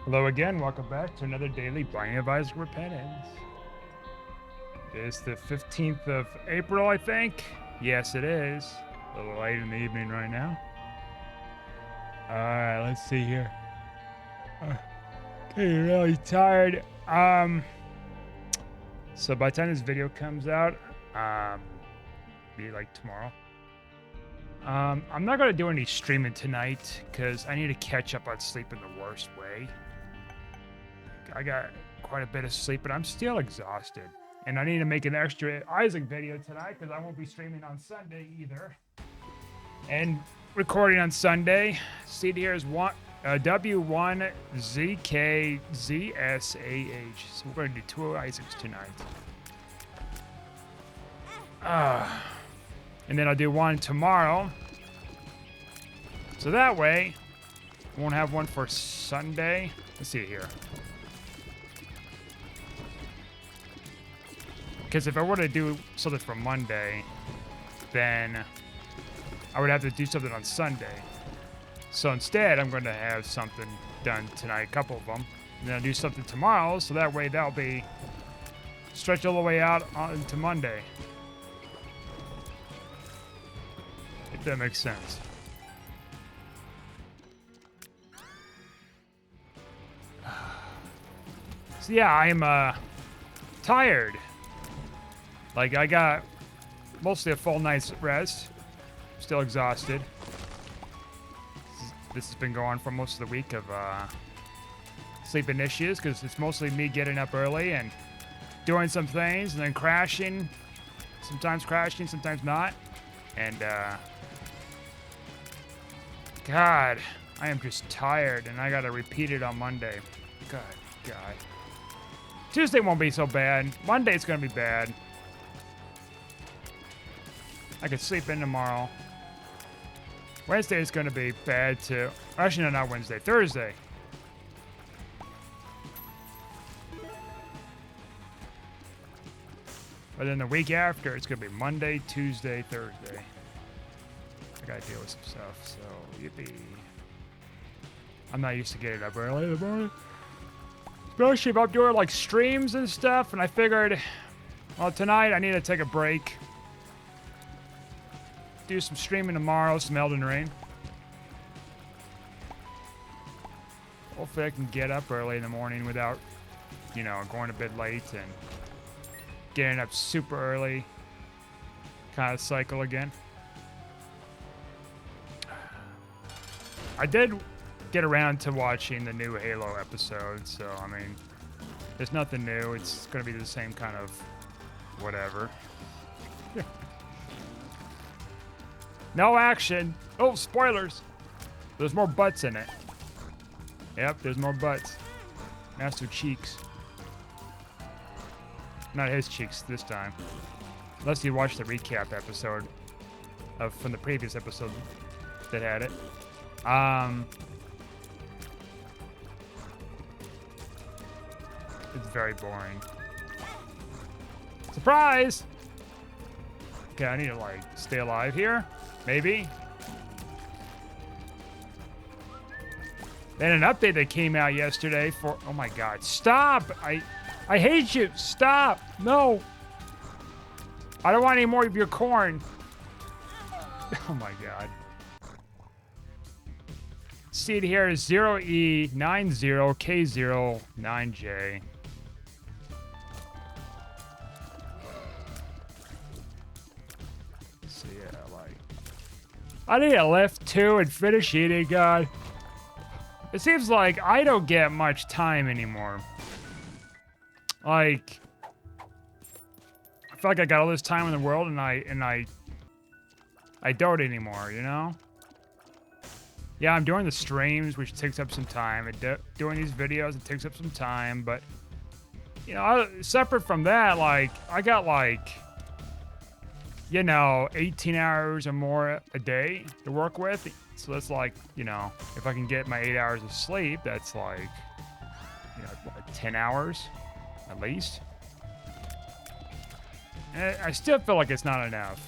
Hello again, welcome back to another daily Blind Advisor Repentance. It is the 15th of April, I think. Yes, it is. A little late in the evening right now. Alright, let's see here. Getting really tired. So by the time this video comes out, be like tomorrow. I'm not gonna do any streaming tonight because I need to catch up on sleep in the worst way. I got quite a bit of sleep, but I'm still exhausted. And I need to make an extra Isaac video tonight because I won't be streaming on Sunday either. And recording on Sunday. See here is W1ZKZSAH. So we're going to do 2 Isaacs tonight. And then I'll do 1 tomorrow. So that way, I won't have one for Sunday. Let's see here. Because if I were to do something for Monday, then I would have to do something on Sunday. So instead, I'm going to have something done tonight, a couple of them. And then I'll do something tomorrow, so that way that'll be stretched all the way out into Monday. If that makes sense. So yeah, I'm tired. Like, I got mostly a full night's rest. Still exhausted. This has been going on for most of the week of sleeping issues, because it's mostly me getting up early and doing some things and then crashing. Sometimes crashing, sometimes not. And, God, I am just tired, and I gotta repeat it on Monday. God. Tuesday won't be so bad. Monday's gonna be bad. I could sleep in tomorrow. Wednesday is going to be bad too. Actually, no, not Wednesday. Thursday. But then the week after, it's going to be Monday, Tuesday, Thursday. I got to deal with some stuff, so yippee. I'm not used to getting up early in the morning. Especially if I'm doing like streams and stuff, and I figured, well, tonight I need to take a break. Do some streaming tomorrow, some Elden Ring. Hopefully I can get up early in the morning without, going to bed late and getting up super early. Kind of cycle again. I did get around to watching the new Halo episode, so, I mean, there's nothing new. It's going to be the same kind of whatever. No action. Oh, spoilers. There's more butts in it. Yep, there's more butts. Master Cheeks. Not his cheeks this time. Unless you watched the recap episode from the previous episode that had it. It's very boring. Surprise! Okay, I need to, stay alive here. Maybe. Then an update that came out yesterday for... Oh my god. Stop! I hate you! Stop! No! I don't want any more of your corn. Oh my god. Seed here is 0E90K09J. I need to lift too and finish eating, God. It seems like I don't get much time anymore. Like, I feel like I got all this time in the world and I don't anymore, Yeah, I'm doing the streams, which takes up some time. And doing these videos, it takes up some time. But, separate from that, I got 18 hours or more a day to work with. So that's if I can get my 8 hours of sleep, that's 10 hours at least. And I still feel like it's not enough.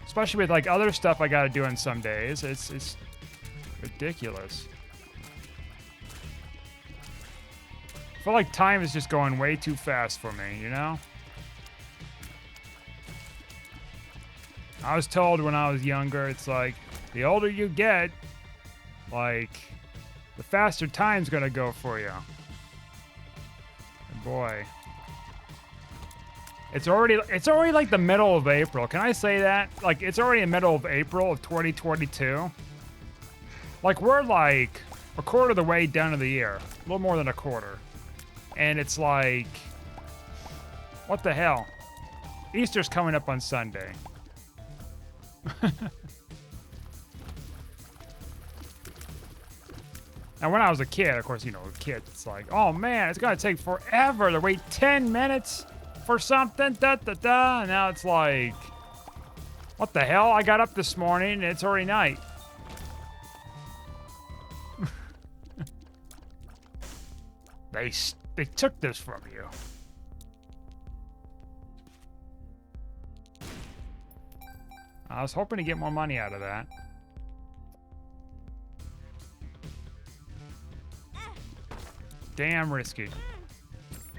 Especially with other stuff I gotta do on some days. It's ridiculous. feel like time is just going way too fast for me, you know? I was told when I was younger, it's like, the older you get, like, the faster time's gonna go for you. And boy. It's already like the middle of April. Can I say that? Like, it's already the middle of April of 2022. Like, we're like a quarter of the way down to the year. A little more than a quarter. And it's like, what the hell? Easter's coming up on Sunday. And when I was a kid, of course, you know, kids, it's like, oh man, it's gonna take forever to wait 10 minutes for something, da-da-da. And now it's like, what the hell? I got up this morning and it's already night. They took this from you. I was hoping to get more money out of that. Damn risky.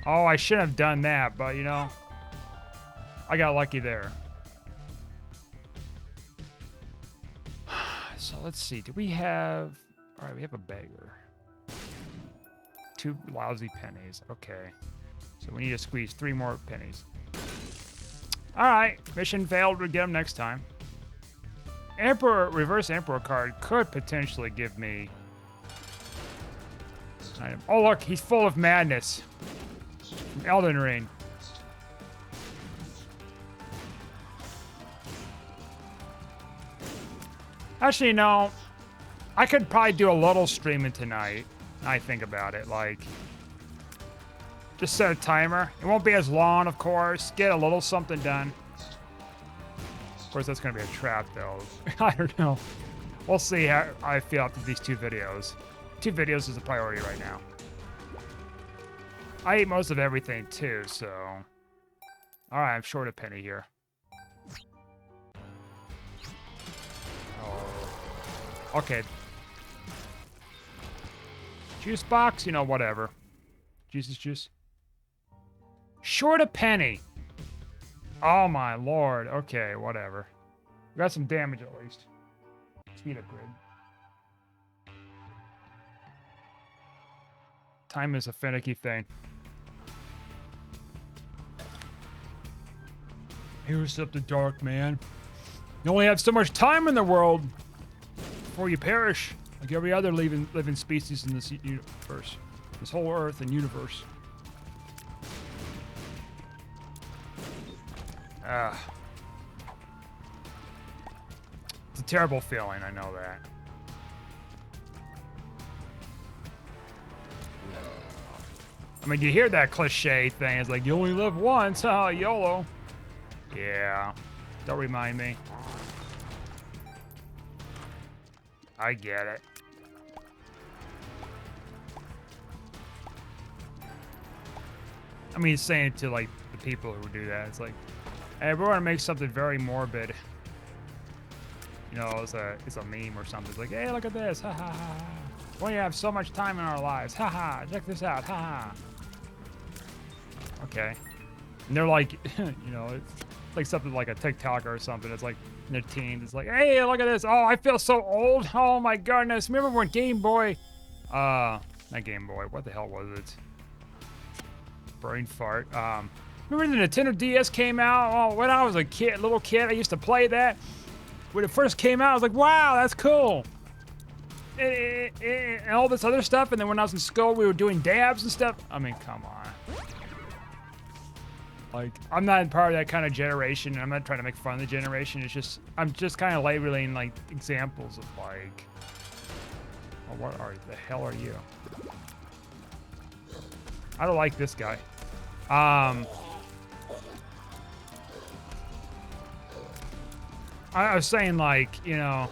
Oh, I shouldn't have done that, but you know, I got lucky there. So let's see. Do we have... All right, we have a beggar. 2 lousy pennies. Okay. So we need to squeeze 3 more pennies. All right. Mission failed. We'll get them next time. Emperor, reverse Emperor card could potentially give me... item. Oh, look. He's full of madness. From Elden Ring. Actually, no. I could probably do a little streaming tonight. I think about it, like, just set a timer. It won't be as long, of course. Get a little something done. Of course, that's gonna be a trap, though. I don't know. We'll see how I feel after these 2 videos. 2 videos is the priority right now. I eat most of everything, too, so... Alright, I'm short a penny here. Oh. Okay. Juice box? You know, whatever. Juice is juice. Short a penny. Oh, my lord. Okay, whatever. We got some damage, at least. Speed upgrade. Time is a finicky thing. Here's up the dark, man. You only have so much time in the world before you perish, like every other living species in this universe, this whole Earth and universe. It's a terrible feeling. I know that. I mean, you hear that cliche thing. It's like, you only live once, huh? YOLO. Yeah. Don't remind me. I get it. I mean, saying it to, like, the people who do that. It's like, hey, we want to make something very morbid. You know, it's a meme or something. It's like, hey, look at this. Ha ha ha. We have so much time in our lives. Ha ha. Check this out. Ha ha. Okay. And they're like, you know, it's like something like a TikToker or something. It's like in their teens. It's like, hey, look at this. Oh, I feel so old. Oh my goodness. Remember when Game Boy, not Game Boy. What the hell was it? Brain fart. Remember the Nintendo DS came out? Oh, when I was a kid, little kid, I used to play that. When it first came out, I was like, wow, that's cool. And all this other stuff. And then when I was in school, we were doing dabs and stuff. I mean, come on. Like, I'm not part of that kind of generation, and I'm not trying to make fun of the generation. It's just, I'm just kind of labeling, like, examples of, like, oh, what the hell are you? I don't like this guy. I was saying, like, you know,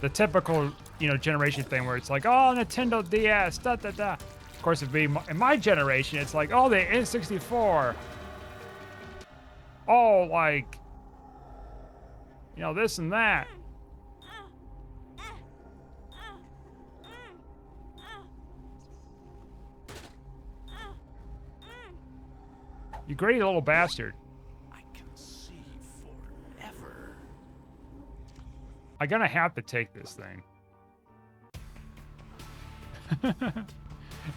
the typical, you know, generation thing where it's like, oh, Nintendo DS, da da da. Of course, it'd be in my generation, it's like, oh, the N64. Oh, like, you know, this and that. You greedy little bastard. I can see forever. I'm gonna have to take this thing.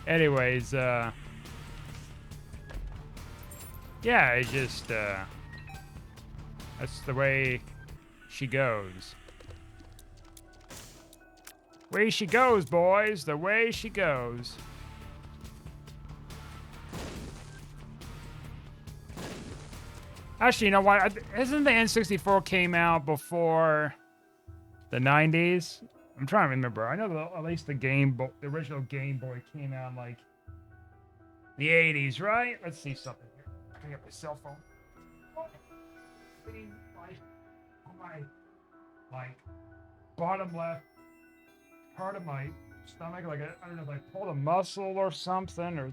Anyways, yeah, it's just, that's the way she goes. Way she goes, boys. The way she goes. Actually, you know what? Isn't the N64 came out before the 90s? I'm trying to remember. I know at least the original Game Boy came out in like the 80s, right? Let's see something here. I got my cell phone. Oh, sitting on my like bottom left part of my stomach, like I don't know if I pulled a muscle or something, or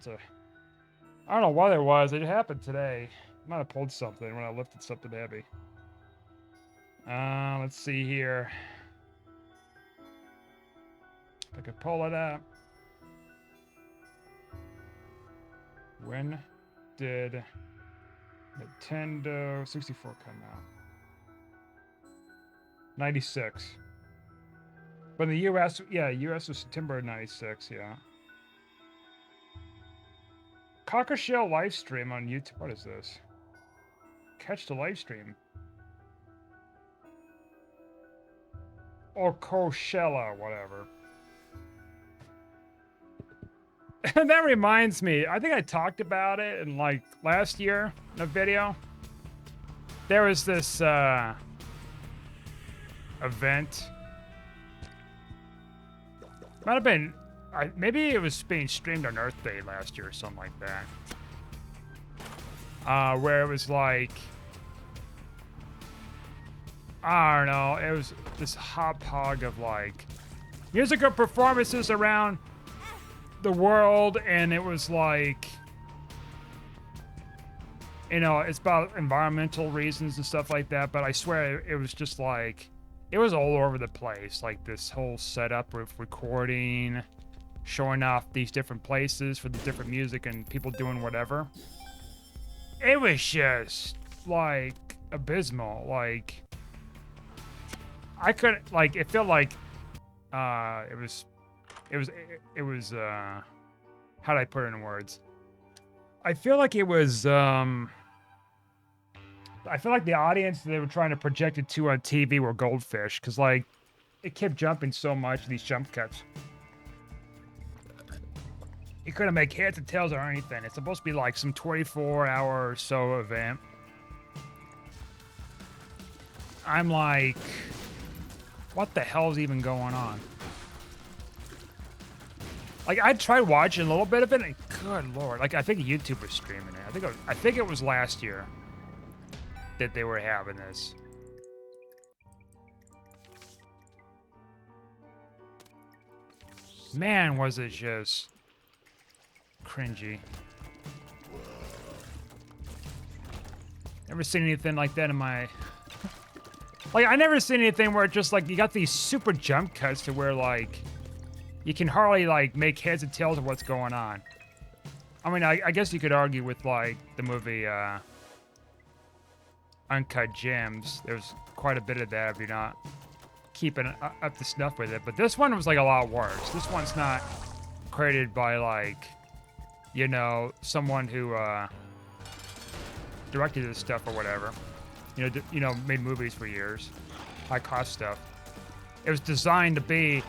I don't know what it was. It happened today. I might have pulled something when I lifted something heavy. Let's see here. If I could pull it up. When did Nintendo 64 come out? 96. But in the US, yeah, US was September 96, yeah. Cockershell live stream on YouTube. What is this? Catch the live stream. Or Coachella, whatever. And that reminds me, I think I talked about it in like last year in a video. There was this event. Might have been, maybe it was being streamed on Earth Day last year or something like that. Where it was like, I don't know, it was this hot hog of like musical performances around the world, and it was like, you know, it's about environmental reasons and stuff like that, but I swear it was just like, it was all over the place, like this whole setup with recording, showing off these different places for the different music and people doing whatever. It was just like abysmal. Like I couldn't, like, it felt like it was how do I put it in words? I feel like it was I feel like the audience they were trying to project it to on TV were goldfish, because like it kept jumping so much, these jump cuts. You couldn't make heads or tails or anything. It's supposed to be like some 24-hour or so event. I'm like, what the hell's even going on? Like, I tried watching a little bit of it, and good lord, like I think YouTube was streaming it. I think it was last year that they were having this. Man, was it just cringy. Never seen anything like that in my... Like, I never seen anything where it just, like, you got these super jump cuts to where, like, you can hardly, like, make heads and tails of what's going on. I mean, I guess you could argue with, like, the movie, Uncut Gems. There's quite a bit of that if you're not keeping up to snuff with it. But this one was, like, a lot worse. This one's not created by, like, you know, someone who, directed this stuff or whatever. You know, made movies for years. High-cost stuff. It was designed to be,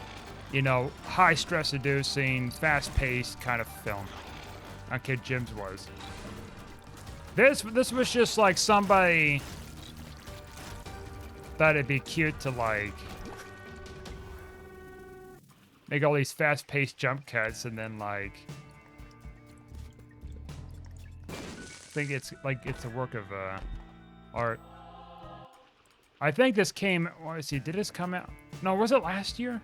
you know, high stress-inducing, fast-paced kind of film. Uncut Gems was. This was just like somebody thought it'd be cute to like make all these fast-paced jump cuts and then like think it's like it's a work of art. I think this came. Let's see. Did this come out? No, was it last year?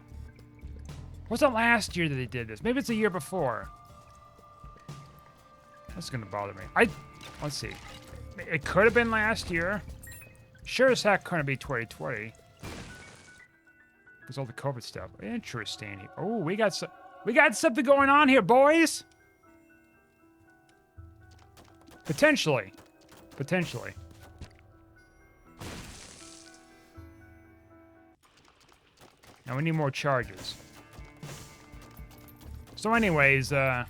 Was it last year that they did this? Maybe it's a year before. That's gonna bother me. Let's see. It could have been last year. Sure as heck couldn't be 2020. Because all the COVID stuff. Interesting. Oh, we got something going on here, boys. Potentially. Potentially. Now we need more charges. So anyways, I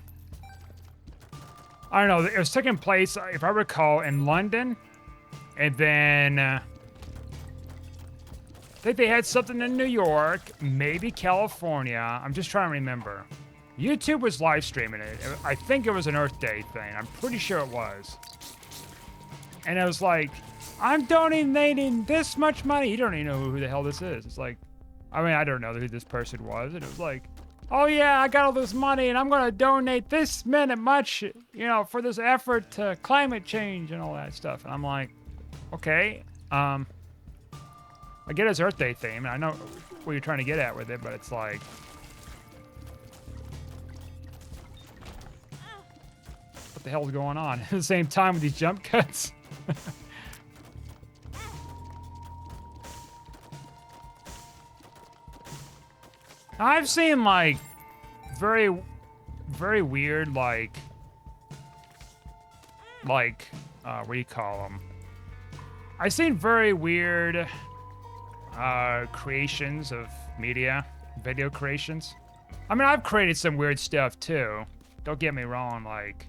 don't know, it was taking place, if I recall, in London. And then, I think they had something in New York, maybe California. I'm just trying to remember. YouTube was live streaming it. I think it was an Earth Day thing. I'm pretty sure it was. And it was like, I'm donating this much money. You don't even know who the hell this is. It's like, I mean, I don't know who this person was. And it was like, oh yeah, I got all this money and I'm going to donate this much, you know, for this effort to climate change and all that stuff. And I'm like, okay, I get his Earth Day theme, and I know what you're trying to get at with it, but it's like, what the hell's going on? At the same time with these jump cuts. I've seen like very weird like what do you call them? I've seen very weird creations of media, video creations. I mean, I've created some weird stuff too. Don't get me wrong, like,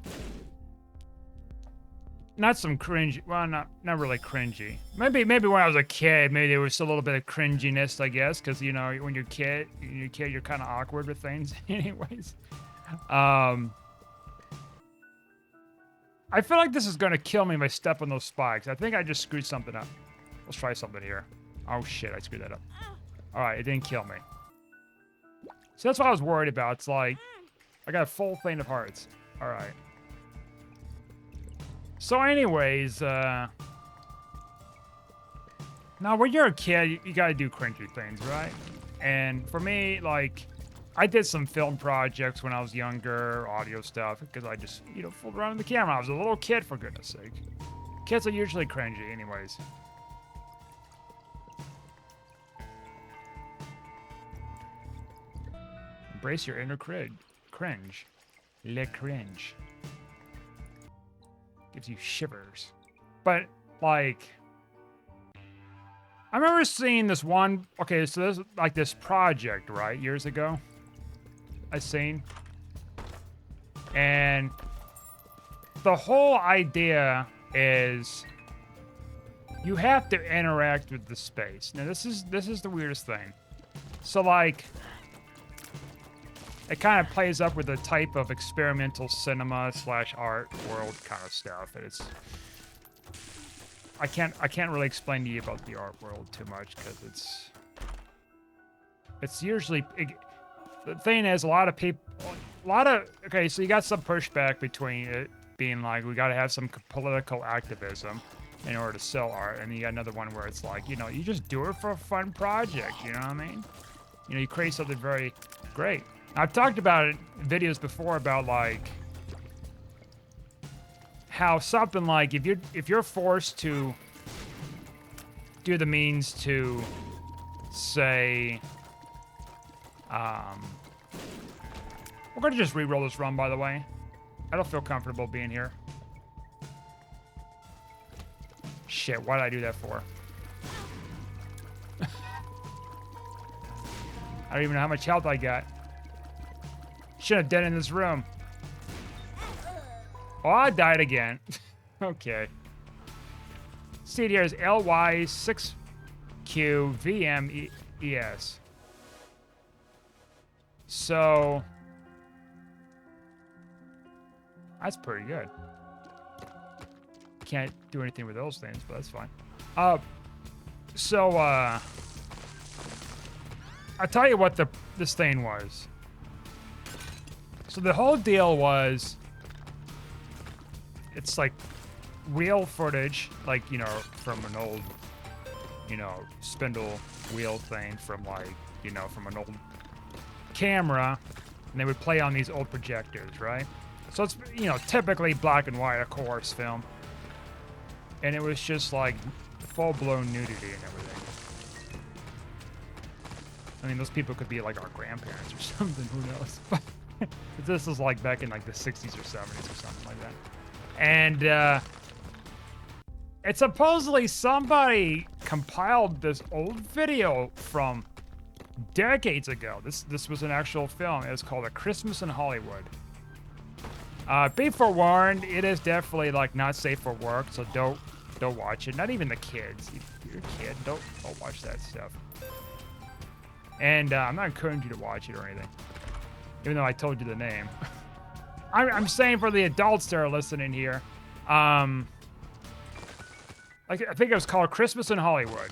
not some cringe. Well, not really cringy. Maybe when I was a kid, maybe there was a little bit of cringiness, I guess, because you know when you're a kid, you're kind of awkward with things, anyways. I feel like this is gonna kill me if I step on those spikes. I think I just screwed something up. Let's try something here. Oh shit, I screwed that up. All right, it didn't kill me. So that's what I was worried about. It's like, I got a full thing of hearts. All right. So anyways, now when you're a kid, you gotta do cringy things, right? And for me, like, I did some film projects when I was younger, audio stuff, because I just, you know, fooled around with the camera. I was a little kid, for goodness sake. Kids are usually cringy anyways. Embrace your inner cringe. Le cringe. Gives you shivers. But, like, I remember seeing this one, okay, so there's like this project, right, years ago, I seen. And the whole idea is you have to interact with the space. Now this is the weirdest thing. So like, it kind of plays up with the type of experimental cinema / art world kind of stuff. And I can't really explain to you about the art world too much because it's usually, the thing is, okay, so you got some pushback between it being like, we got to have some political activism in order to sell art. And you got another one where it's like, you know, you just do it for a fun project. You know what I mean? You know, you create something very great. I've talked about it in videos before about like how something like if you're forced to do the means to say, we're gonna just re-roll this run, by the way. I don't feel comfortable being here. Shit, why did I do that for? I don't even know how much health I got. Should have dead in this room. Oh, I died again. Okay. See here is LY6QVMES. So that's pretty good. Can't do anything with those things, but that's fine. So I'll tell you what this thing was. So the whole deal was, it's like real footage, like, you know, from an old, you know, spindle wheel thing from like, you know, from an old camera, and they would play on these old projectors, right? So it's, you know, typically black and white, of course, film. And it was just like full-blown nudity and everything. I mean, those people could be like our grandparents or something, who knows? But this was like back in like the 60s or 70s or something like that. And it's supposedly somebody compiled this old video from decades ago. This was an actual film. It was called A Christmas in Hollywood. Be forewarned, it is definitely like not safe for work, so don't watch it. Not even the kids. If you're a kid, don't watch that stuff. And I'm not encouraging you to watch it or anything, even though I told you the name. I'm saying for the adults that are listening here, like I think it was called Christmas in Hollywood.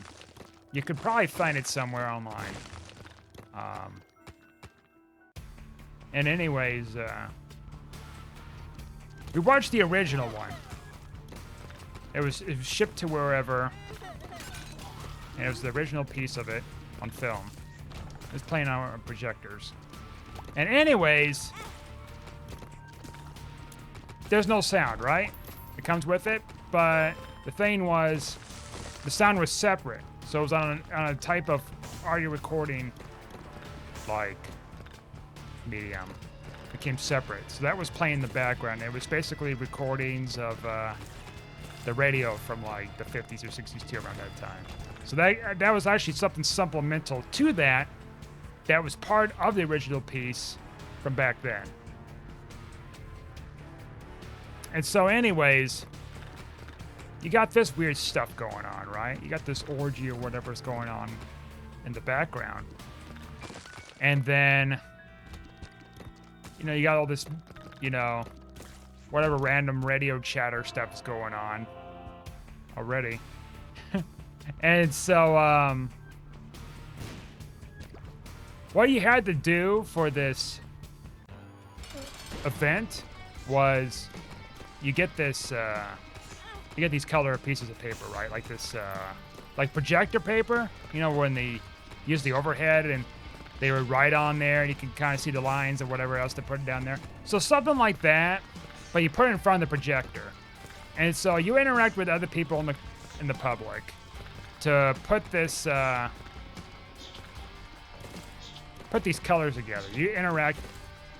You could probably find it somewhere online. And anyways, we watched the original one. It was shipped to wherever, and it was the original piece of it on film. It was playing on projectors. And anyways, there's no sound, right? It comes with it, but the thing was, the sound was separate. So it was on a type of audio recording, like, medium. It became separate. So that was playing in the background. It was basically recordings of the radio from like the 50s or 60s too, around that time. So that was actually something supplemental to that was part of the original piece from back then. And so anyways, you got this weird stuff going on, right? You got this orgy or whatever's going on in the background. And then, you know, you got all this, you know, whatever random radio chatter stuff's going on already. And so, what you had to do for this event was you get this, you get these color pieces of paper, right? Like this, like projector paper, you know, when they use the overhead and they would write on there and you can kind of see the lines or whatever else they put down there. So something like that, but you put it in front of the projector. And so you interact with other people in the public to put this, put these colors together. You interact,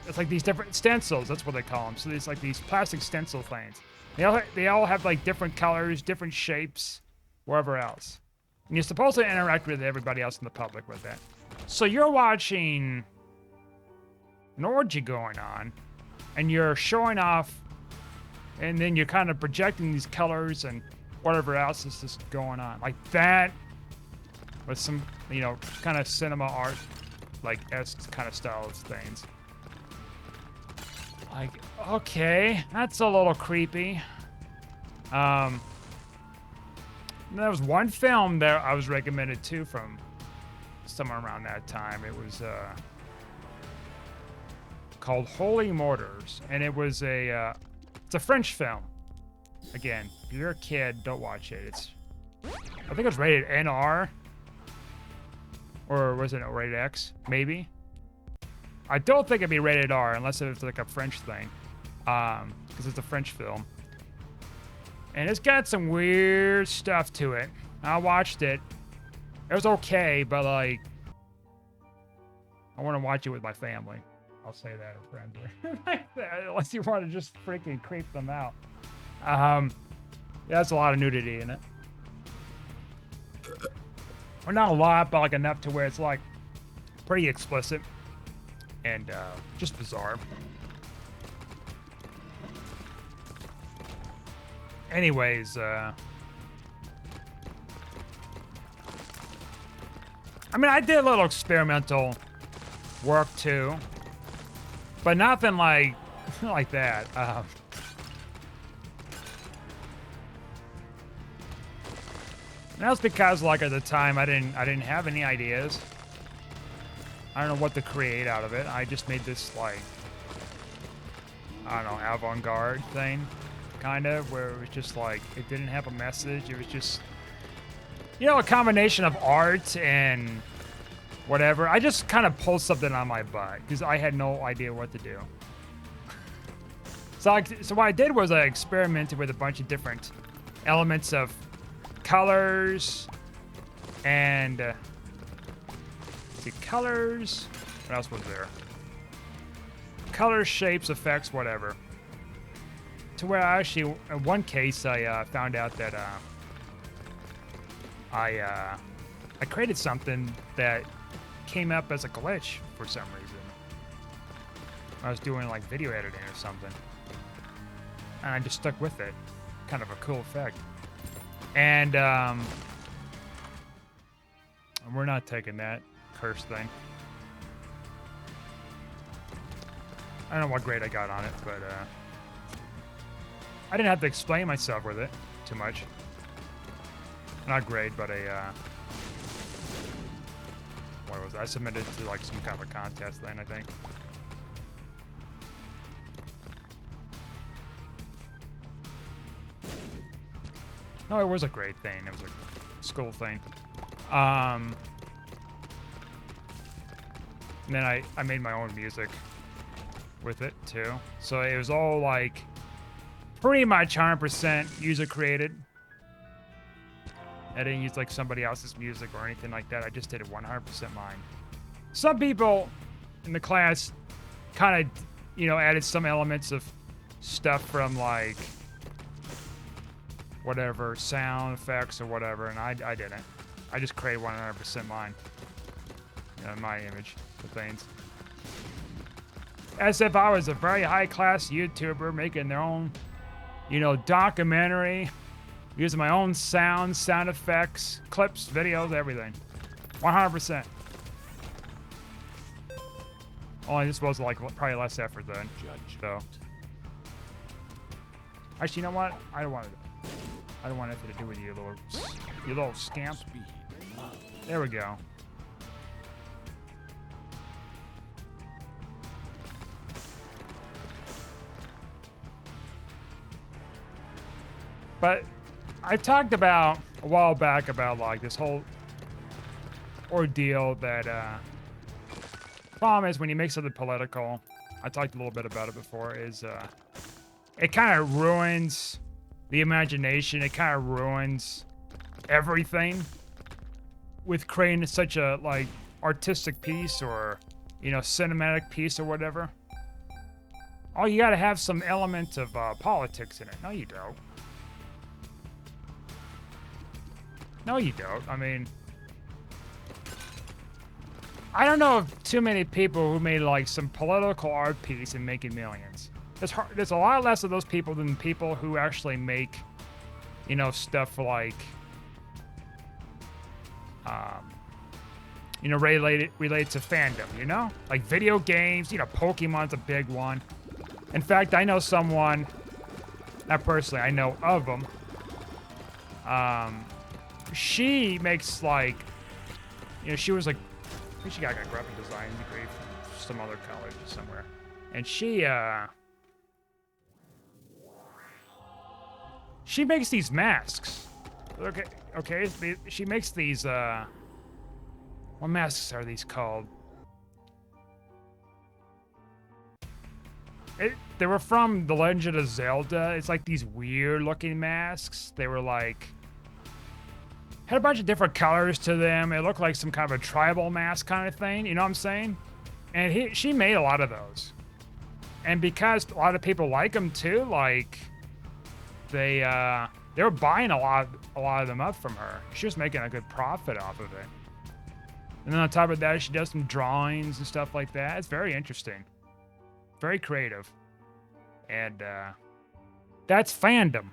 it's like these different stencils, that's what they call them. So it's like these plastic stencil things. They all have like different colors, different shapes, wherever else. And you're supposed to interact with everybody else in the public with that. So you're watching an orgy going on, and you're showing off, and then you're kind of projecting these colors and whatever else is just going on. Like that with some, you know, kind of cinema art, like esque kind of styles things. Like, okay, that's a little creepy. There was one film that I was recommended to from somewhere around that time. It was called Holy Mortars, and it was it's a French film. Again, if you're a kid, don't watch it. I think it was rated NR, or was it rated X? Maybe. I don't think it'd be rated R unless it's like a French thing, because it's a French film. And it's got some weird stuff to it. I watched it. It was okay, but like, I want to watch it with my family. I'll say that in friendly. Unless you want to just freaking creep them out. Yeah, that's a lot of nudity in it. Or not a lot, but like enough to where it's like pretty explicit. And just bizarre. Anyways, I mean, I did a little experimental work too, but nothing like like that. And that's because, like, at the time, I didn't have any ideas. I don't know what to create out of it. I just made this, like, I don't know, avant-garde thing, kind of, where it was just like, it didn't have a message. It was just, you know, a combination of art and whatever. I just kind of pulled something on my butt because I had no idea what to do. So what I did was I experimented with a bunch of different elements of colors and colors. What else was there? Colors, shapes, effects, whatever. to where I actually, in one case, I found out that I created something that came up as a glitch for some reason. I was doing like video editing or something, and I just stuck with it. Kind of a cool effect. And we're not taking that curse thing. I don't know what grade I got on it, but I didn't have to explain myself with it too much. Not grade, but what was it? I submitted to like some kind of a contest then, I think. No, it was a grade thing. It was a school thing. And then I made my own music with it too. So it was all like pretty much 100% user created. I didn't use like somebody else's music or anything like that. I just did it 100% mine. Some people in the class kind of, you know, added some elements of stuff from like whatever, sound effects or whatever, and I didn't. I just created 100% mine. You know, my image of things. As if I was a very high-class YouTuber making their own, you know, documentary, using my own sound effects, clips, videos, everything. 100%. Only this was like probably less effort then. So. Actually, you know what? I don't want anything to do with you, little scamp. There we go. But I talked about a while back about like this whole ordeal that problem is when you make something political. I talked a little bit about it before. Is it kind of ruins the imagination. It kind of ruins everything with creating such a like artistic piece or, you know, cinematic piece or whatever. Oh, you got to have some element of politics in it. No, you don't. No, you don't. I mean, I don't know of too many people who made like some political art piece and making millions. There's a lot less of those people than people who actually make, you know, stuff like, you know, related to fandom, you know? Like video games, you know, Pokemon's a big one. In fact, I know someone, not personally, I know of them. She makes like, you know, she was like, I think she got like a graphic design degree from some other college somewhere. And she makes these masks. Okay, she makes these, what masks are these called? They were from The Legend of Zelda. It's like these weird looking masks. They were like, had a bunch of different colors to them. It looked like some kind of a tribal mask kind of thing, you know what I'm saying? And she made a lot of those. And because a lot of people like them too, like, they were buying a lot of them up from her. She was making a good profit off of it. And then on top of that, she does some drawings and stuff like that. It's very interesting. Very creative. And that's fandom.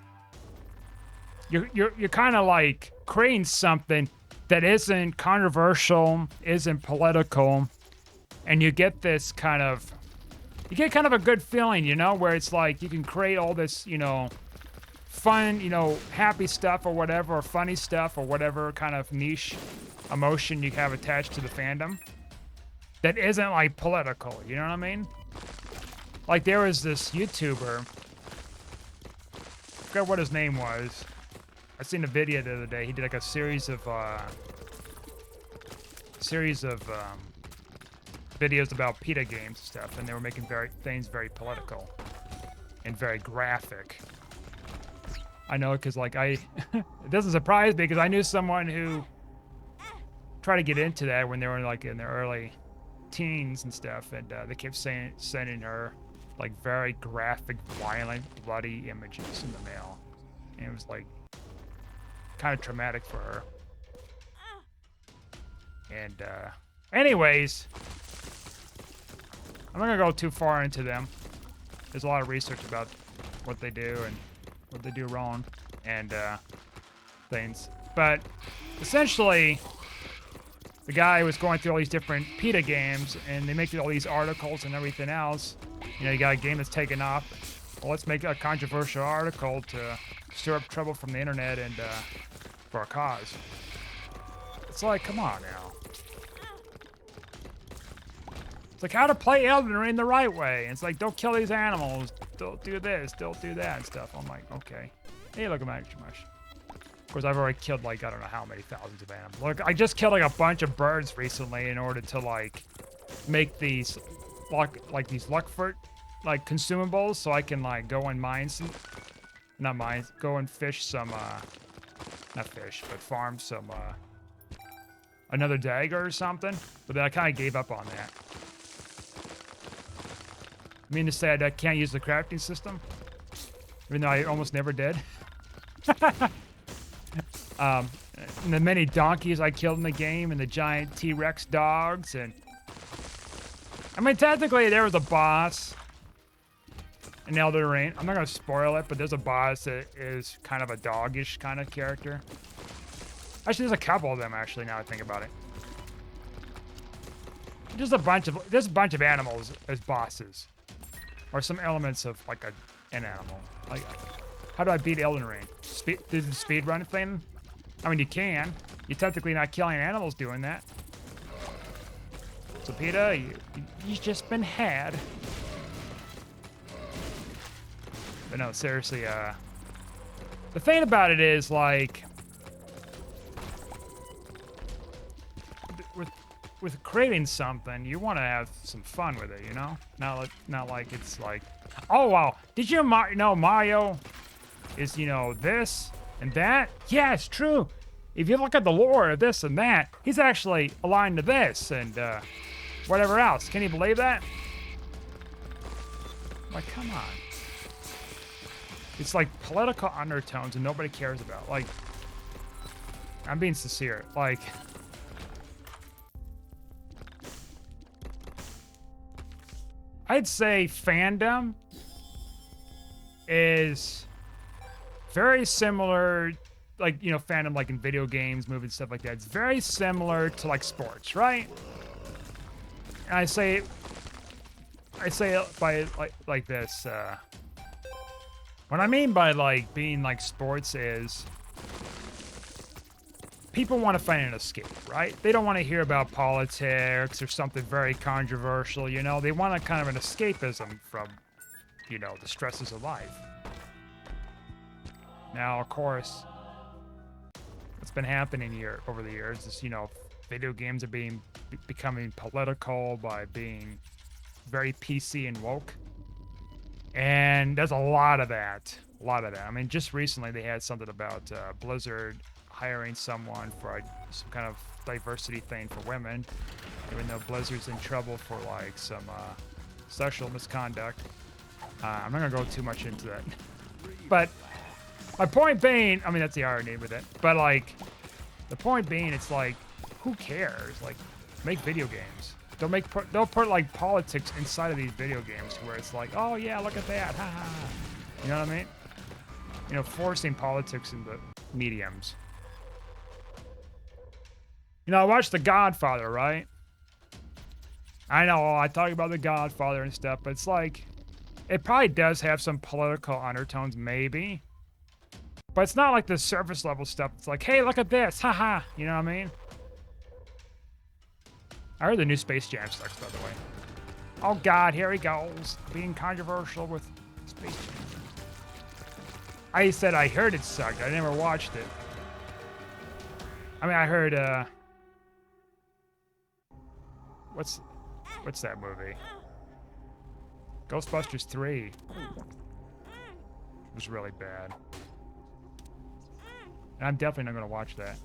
You're kind of like creating something that isn't controversial, isn't political, and you get this kind of, a good feeling, you know, where it's like you can create all this, you know, fun, you know, happy stuff or whatever, or funny stuff or whatever kind of niche emotion you have attached to the fandom that isn't like political, you know what I mean? Like there was this YouTuber, I forgot what his name was. I seen a video the other day. He did like a series of videos about PETA games and stuff, and they were making things very political and very graphic. I know, because like it doesn't surprise me because I knew someone who tried to get into that when they were like in their early teens and stuff, and they kept sending her like very graphic, violent, bloody images in the mail. And it was like kind of traumatic for her. And anyways, I'm not gonna go too far into them. There's a lot of research about what they do and what they do wrong and things. But essentially, the guy was going through all these different PETA games, and they make all these articles and everything else. You know, you got a game that's taken off. Well, let's make a controversial article to stir up trouble from the internet and for a cause. It's like, come on now. It's like how to play Elden Ring the right way. And it's like, don't kill these animals. Don't do this. Don't do that and stuff. I'm like, okay. Hey, look at my extra mush. Of course, I've already killed like, I don't know how many thousands of animals. Look, I just killed like a bunch of birds recently in order to like make these these Luckfort like consumables so I can like go and mine some, not mine, go and fish some, not fish, but farm some, another dagger or something. But then I kind of gave up on that. I mean to say I can't use the crafting system, even though I almost never did. And the many donkeys I killed in the game, and the giant T-Rex dogs, and I mean technically there was a boss in Elden Ring. I'm not gonna spoil it, but there's a boss that is kind of a doggish kind of character. Actually, there's a couple of them actually. Now I think about it, there's a bunch of animals as bosses. Or some elements of like an animal. Like, how do I beat Elden Ring? Do the speed run thing? I mean, you can. You're technically not killing animals doing that. So PETA, you've just been had. But no, seriously, the thing about it is like, with creating something, you want to have some fun with it, you know? Not like it's like, oh wow, did you know Mario is, you know, this and that? Yeah, it's true. If you look at the lore of this and that, he's actually aligned to this and whatever else. Can you believe that? Like, come on. It's like political undertones and nobody cares about. Like, I'm being sincere. Like, I'd say fandom is very similar, like, you know, fandom like in video games, movies, stuff like that. It's very similar to like sports, right? And I say it by like this. What I mean by like being like sports is people want to find an escape, right? They don't want to hear about politics or something very controversial, you know? They want a kind of an escapism from, you know, the stresses of life. Now, of course, what's been happening here over the years is, you know, video games are becoming political by being very PC and woke. And there's a lot of that. I mean, just recently they had something about Blizzard hiring someone for some kind of diversity thing for women, even though Blizzard's in trouble for like some sexual misconduct. I'm not gonna go too much into that, but my point being, I mean that's the irony with it, but like the point being, it's like who cares? Like make video games. They'll put like politics inside of these video games where it's like, oh yeah, look at that, ha ha. You know what I mean? You know, forcing politics into mediums. You know, I watched The Godfather, right? I know, I talk about The Godfather and stuff, but it's like, it probably does have some political undertones, maybe. But it's not like the surface level stuff. It's like, hey, look at this, haha. You know what I mean? I heard the new Space Jam sucks, by the way. Oh God, here he goes, being controversial with Space Jam. I said I heard it sucked. I never watched it. I mean, I heard, what's that movie? Ghostbusters 3. It was really bad. And I'm definitely not gonna watch that.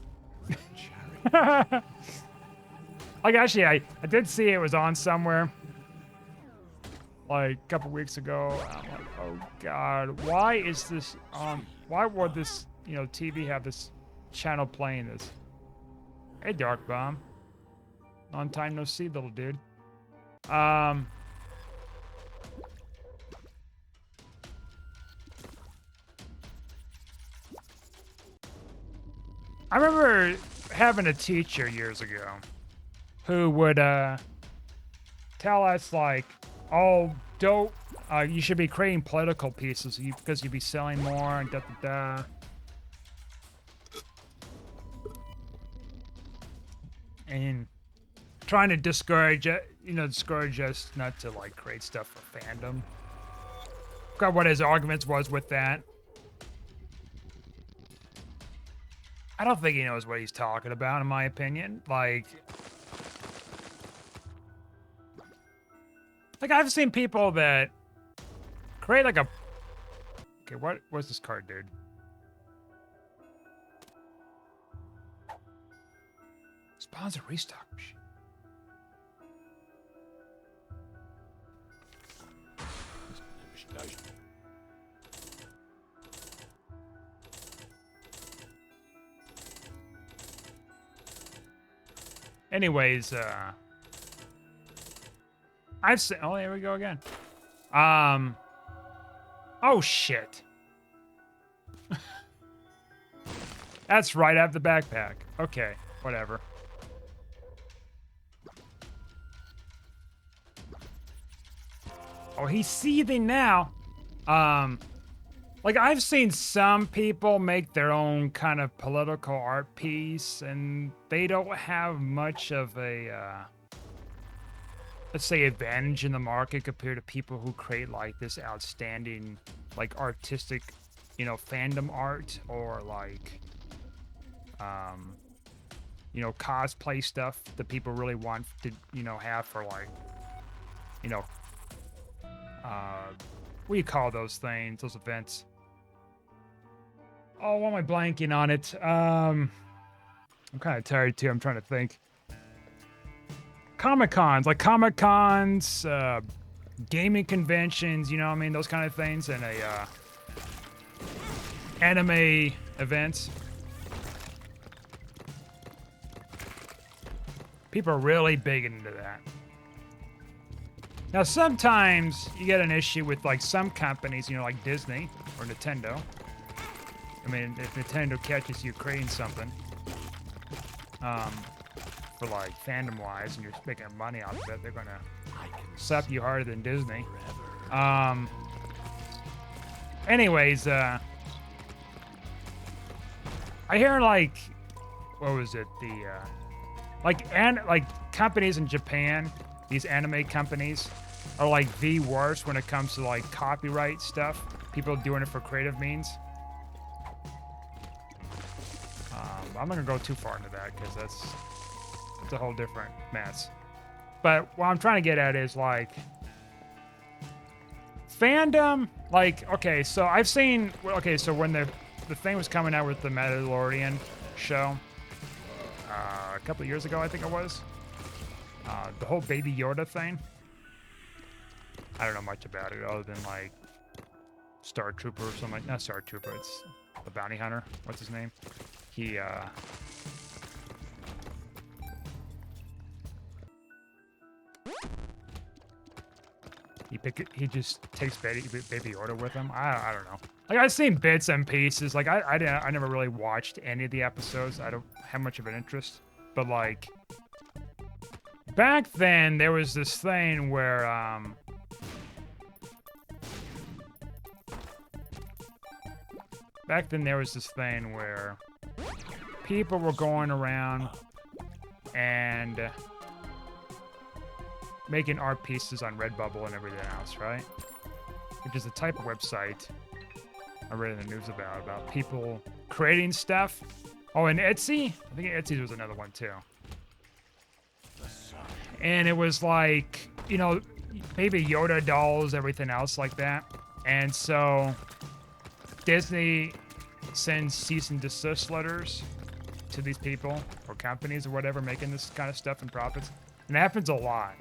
Like, actually, I did see it was on somewhere. like a couple weeks ago. I'm like, oh god, why is this why would this, you know, TV have this channel playing this? Hey, Dark Bomb. Long time no see, little dude. I remember having a teacher years ago who would tell us like, oh, don't you should be creating political pieces because you'd be selling more and da da da. And trying to discourage us not to like create stuff for fandom. Forgot what his arguments was with that. I don't think he knows what he's talking about, in my opinion. Like I've seen people that create like a... Okay, what's this card, dude? Spawns a restock machine. Anyways, I've seen... Oh, there we go again. Oh, shit. That's right out of the backpack. Okay, whatever. Oh, he's seething now. Like, I've seen some people make their own kind of political art piece, and they don't have much of a, let's say, advantage in the market compared to people who create, like, this outstanding, like, artistic, you know, fandom art, or, like, you know, cosplay stuff that people really want to, you know, have for, like, you know, what do you call those things, those events? Oh, why am I blanking on it? I'm kind of tired too. I'm trying to think. Comic-Cons, like Comic-Cons, gaming conventions, you know what I mean? Those kind of things, and anime events. People are really big into that. Now, sometimes you get an issue with, like, some companies, you know, like Disney or Nintendo. I mean, if Nintendo catches you creating something, for, like, fandom-wise, and you're making money off of it, they're gonna slap you harder than Disney. Anyways, I hear, like, what was it, like companies in Japan, these anime companies, are like the worst when it comes to like copyright stuff. People doing it for creative means. I'm not gonna go too far into that because that's a whole different mess. But what I'm trying to get at is like fandom. Like, okay, so I've seen. Okay, so when the thing was coming out with the Mandalorian show a couple of years ago, I think it was. The whole Baby Yoda thing. I don't know much about it other than like Star Trooper or something. Like, not Star Trooper, it's the bounty hunter. What's his name? He he just takes Baby Yoda with him. I don't know. Like, I've seen bits and pieces. Like I never really watched any of the episodes. I don't have much of an interest. But like back then there was this thing where people were going around and making art pieces on Redbubble and everything else, right? Which is the type of website I read in the news about people creating stuff. Oh, and Etsy? I think Etsy was another one too. And it was like, you know, Baby Yoda dolls, everything else like that. And so Disney sends cease and desist letters to these people or companies or whatever making this kind of stuff and profits. And it happens a lot.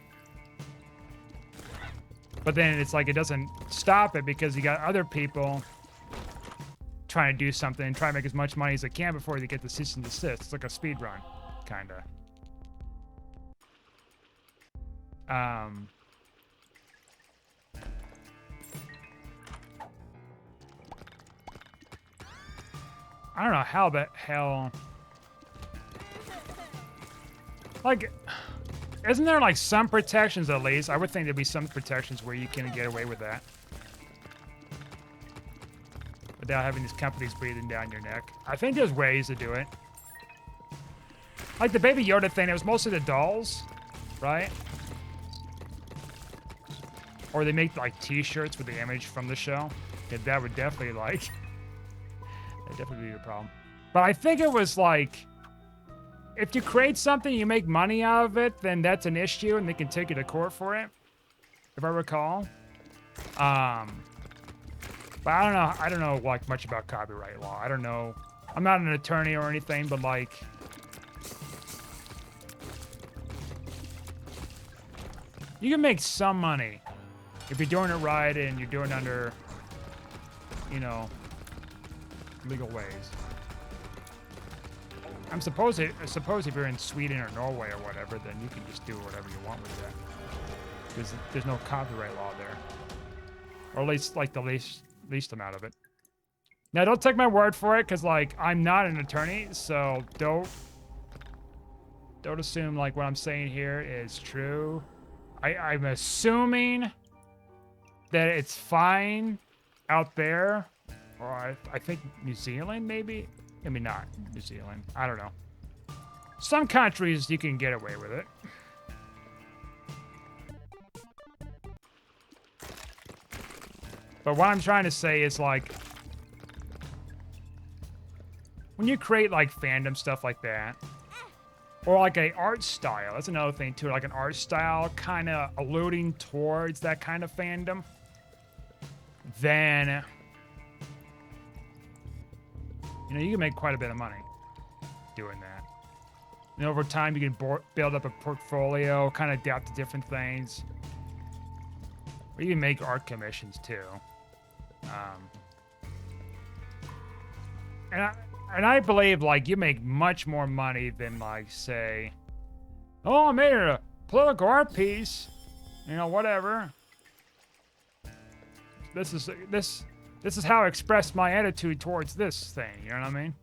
But then it's like it doesn't stop it because you got other people trying to do something and try to make as much money as they can before they get the cease and desist. It's like a speed run, kind of. I don't know how the hell. Like, isn't there like some protections at least? I would think there'd be some protections where you can get away with that without having these companies breathing down your neck. I think there's ways to do it. Like the Baby Yoda thing, it was mostly the dolls, right? Or they make like T-shirts with the image from the show. Yeah, that would definitely like, that'd definitely be a problem. But I think it was like, if you create something, you make money out of it, then that's an issue, and they can take you to court for it, if I recall. But I don't know like much about copyright law. I don't know. I'm not an attorney or anything, but like, you can make some money if you're doing it right and you're doing it under, you know, legal ways. I suppose if you're in Sweden or Norway or whatever, then you can just do whatever you want with that. Because there's no copyright law there. Or at least like the least amount of it. Now don't take my word for it, because like I'm not an attorney, so don't assume like what I'm saying here is true. I'm assuming that it's fine out there. Or I think New Zealand maybe? Maybe not New Zealand. I don't know. Some countries you can get away with it. But what I'm trying to say is like, when you create like fandom stuff like that, or like a art style, that's another thing too, like an art style kind of alluding towards that kind of fandom, then you know, you can make quite a bit of money doing that. And over time, you can build up a portfolio, kind of adapt to different things. Or you can make art commissions too. And I believe like you make much more money than like say, oh, I made a political art piece, you know, whatever. This is how I express my attitude towards this thing, you know what I mean?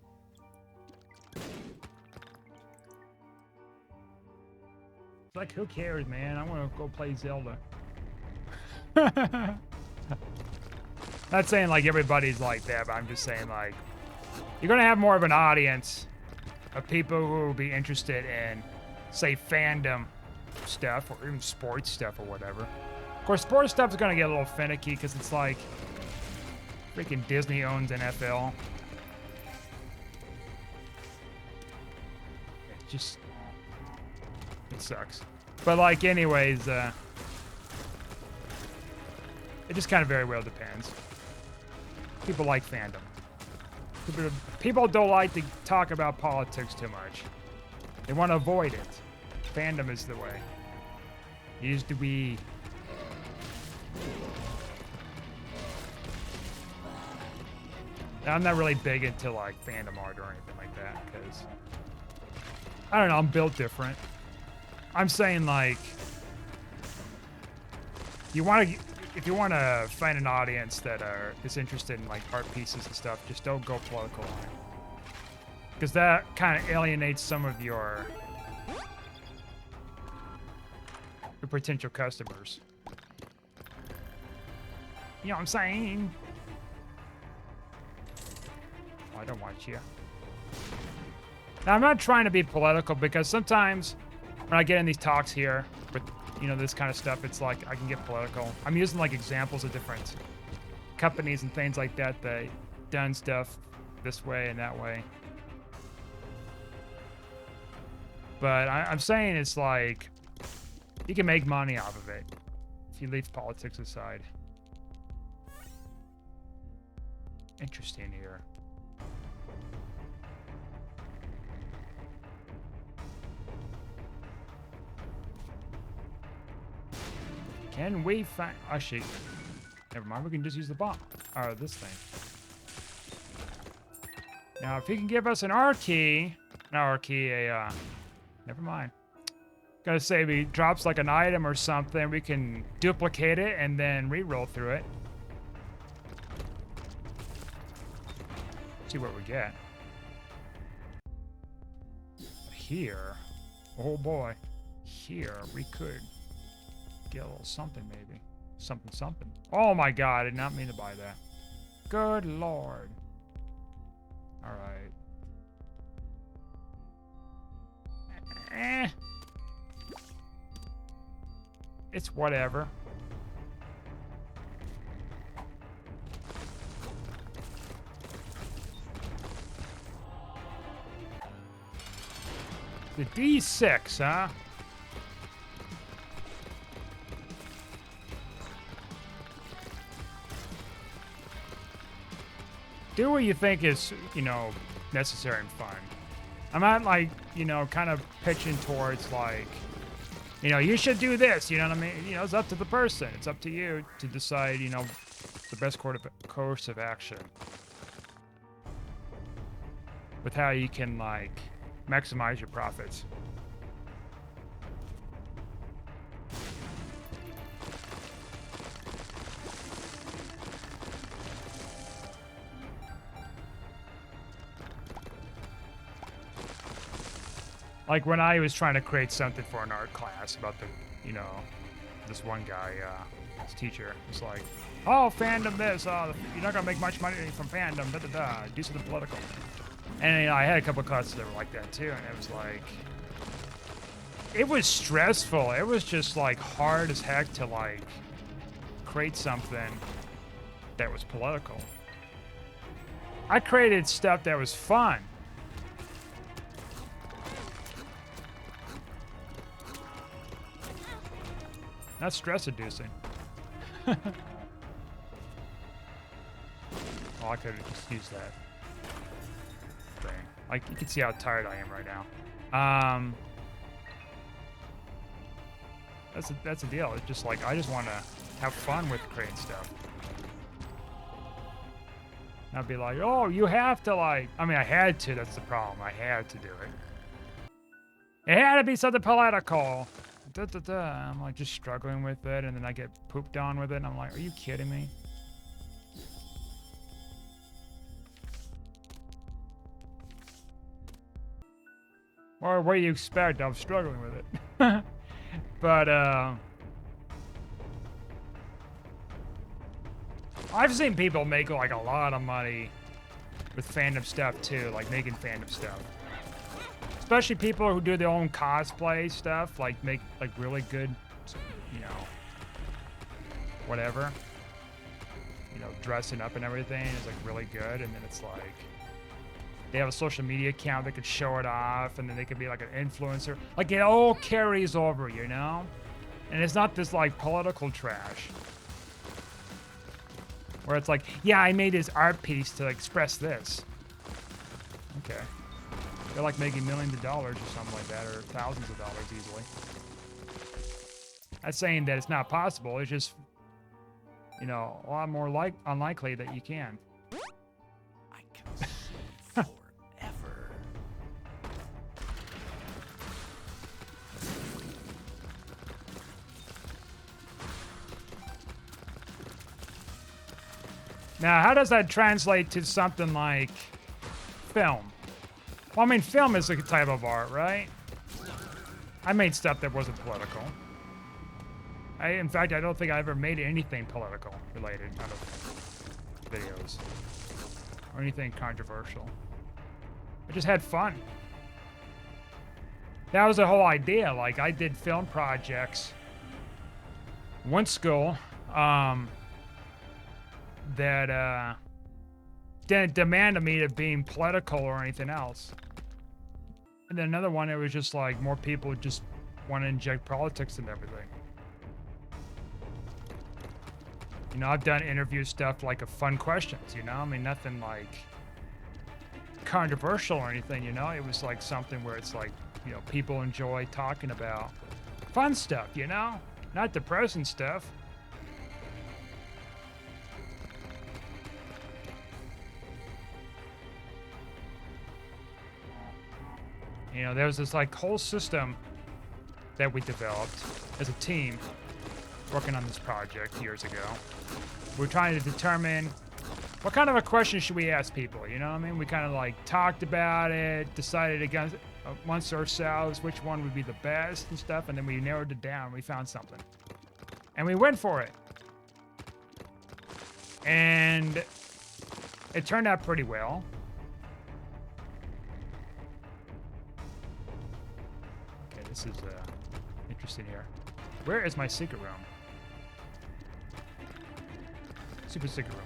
It's like, who cares, man? I want to go play Zelda. Not saying like everybody's like that, but I'm just saying like, you're going to have more of an audience of people who will be interested in, say, fandom stuff or even sports stuff or whatever. Of course, sports stuff is going to get a little finicky because it's like, freaking Disney owns NFL. It sucks. But like, anyways, it just kind of very well depends. People like fandom. People don't like to talk about politics too much. They want to avoid it. Fandom is the way. It used to be. I'm not really big into like fandom art or anything like that because I don't know, I'm built different. I'm saying like, if you want to find an audience that is interested in like art pieces and stuff, just don't go political on it, because that kind of alienates some of your potential customers. You know what I'm saying? I don't want you. Now, I'm not trying to be political because sometimes when I get in these talks here with, you know, this kind of stuff, it's like I can get political. I'm using like examples of different companies and things like that that done stuff this way and that way. But I'm saying it's like you can make money off of it if you leave politics aside. Interesting here. Can we find... Actually, never mind. We can just use the bomb. Or this thing. Now, if he can give us an R key... Not R key, a... Never mind. Gonna say if he drops like an item or something, we can duplicate it and then re-roll through it. See what we get. Here... Oh boy. Here, we could get a little something, maybe. Something, something. Oh my god, I did not mean to buy that. Good lord. Alright. It's whatever. The D6, huh? Do what you think is, you know, necessary and fun. I'm not like, you know, kind of pitching towards like, you know, you should do this, you know what I mean? You know, it's up to the person. It's up to you to decide, you know, the best course of action. With how you can, like, maximize your profits. Like when I was trying to create something for an art class about the, you know, this one guy, this teacher was like, oh, fandom this, you're not gonna make much money from fandom, da-da-da, do something political. And you know, I had a couple of classes that were like that too, and it was like, it was stressful. It was just like hard as heck to like create something that was political. I created stuff that was fun. Not stress-inducing. Oh, I could have just used that thing. Like, you can see how tired I am right now. That's the deal. It's just like, I just want to have fun with creating stuff. Not be like, oh, you have to like... I mean, I had to. That's the problem. I had to do it. It had to be something political. I'm like just struggling with it, and then I get pooped on with it, and I'm like, are you kidding me? Or what do you expect? I'm struggling with it. But I've seen people make like a lot of money with fandom stuff too, like making fandom stuff. Especially people who do their own cosplay stuff, like make like really good, you know, whatever. You know, dressing up and everything is like really good, and then it's like they have a social media account that could show it off, and then they could be like an influencer. Like it all carries over, you know? And it's not this like political trash. Where it's like, yeah, I made this art piece to express this. Okay. They're like making millions of dollars or something like that, or thousands of dollars easily. Not saying that it's not possible, it's just, you know, a lot more unlikely that you can. I can see forever. Now, how does that translate to something like film? Well, I mean, film is a type of art, right? I made stuff that wasn't political. In fact, I don't think I ever made anything political related out of videos. Or anything controversial. I just had fun. That was the whole idea. Like, I did film projects. One school, that, didn't demand me to being political or anything else. And then another one, it was just like more people just want to inject politics into everything. You know, I've done interview stuff like of fun questions, you know? I mean, nothing like controversial or anything, you know? It was like something where it's like, you know, people enjoy talking about fun stuff, you know? Not depressing stuff. You know, there's this like whole system that we developed as a team working on this project years ago. We're trying to determine what kind of a question should we ask people, you know what I mean? We kind of like talked about it, decided amongst ourselves which one would be the best and stuff, and then we narrowed it down. We found something. And we went for it. And it turned out pretty well. Okay, this is interesting here. Where is my secret room? Super secret room.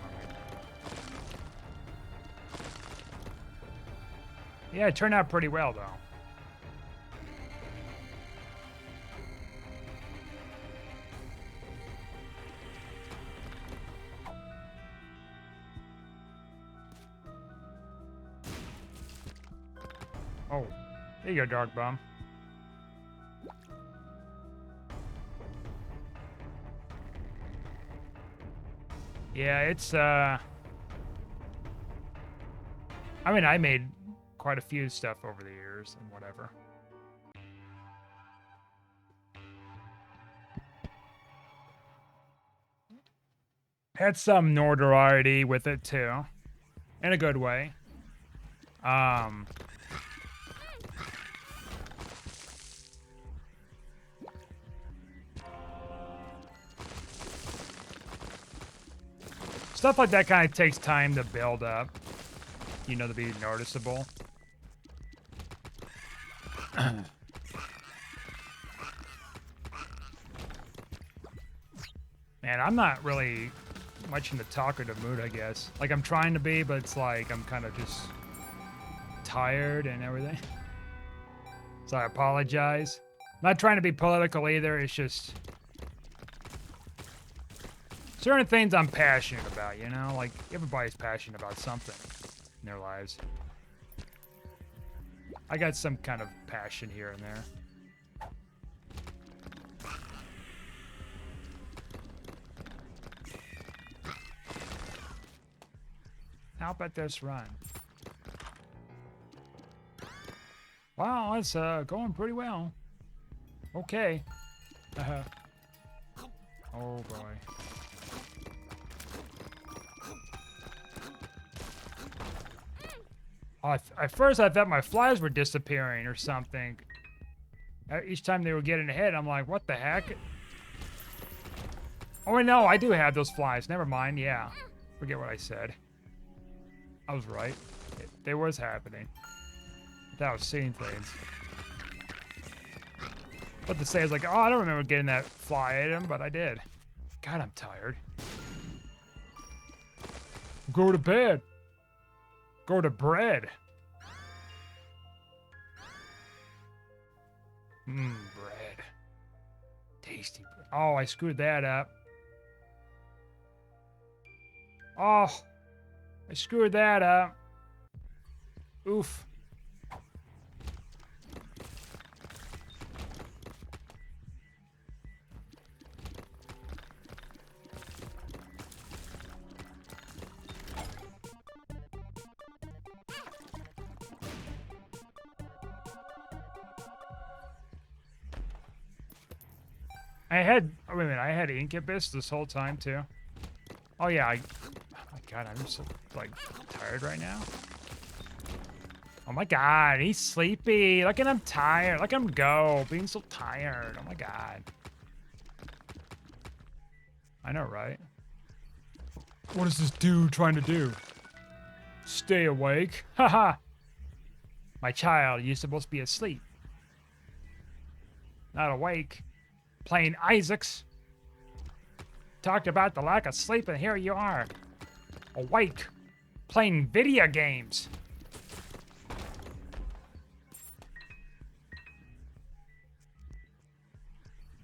Yeah, it turned out pretty well, though. Oh, there you go, Dark Bum. Yeah, it's, I mean, I made quite a few stuff over the years and whatever. Had some notoriety with it too, in a good way. Stuff like that kind of takes time to build up, you know, to be noticeable. Man, I'm not really much in the talkative mood, I guess. Like, I'm trying to be, but it's like I'm kind of just tired and everything. So I apologize. I'm not trying to be political either. It's just certain things I'm passionate about, you know? Like, everybody's passionate about something in their lives. I got some kind of passion here and there. How about this run? Wow, it's going pretty well. Okay. Oh boy. At first I thought my flies were disappearing or something. Each time they were getting ahead, I'm like, what the heck? Oh, no, I do have those flies. Never mind, yeah. Forget what I said. I was right. There was happening. I thought I was seeing things. What to say is like, oh, I don't remember getting that fly item, but I did. God, I'm tired. Go to bed. Go to bread. Bread. Tasty bread. Oh, I screwed that up. Oh, I screwed that up. Oof. Wait a minute, I had Incubus this whole time too. Oh yeah, oh my god, I'm so like tired right now. Oh my god, he's sleepy. Look at him tired. Look at him go, being so tired. Oh my god. I know, right? What is this dude trying to do? Stay awake? Haha. My child, you're supposed to be asleep. Not awake. Playing Isaacs. Talked about the lack of sleep, and here you are. Awake. Playing video games.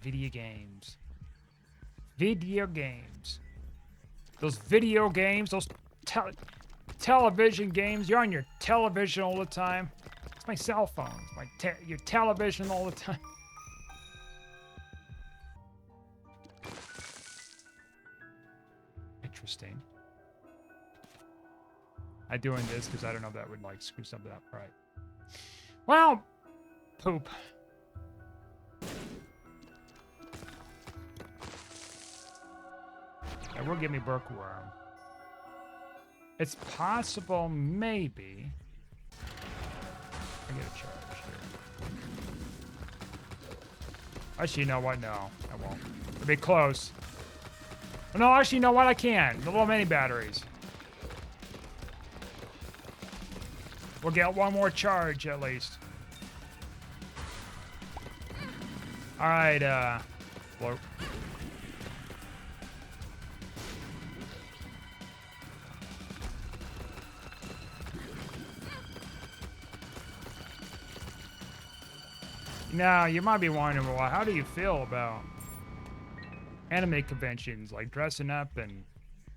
Video games. Video games. Those video games, those television games. You're on your television all the time. It's my cell phone. It's your television all the time. interesting. I'm doing this because I don't know if that would like screw something up. Right. Well, poop. It will give me bookworm. It's possible, maybe. I get a charge here. Actually, you know what? No, I won't. It'll be close. Oh, no, actually, you know what? I can. The little mini batteries. We'll get one more charge at least. All right, float. Now, you might be wondering, well, how do you feel about anime conventions, like dressing up and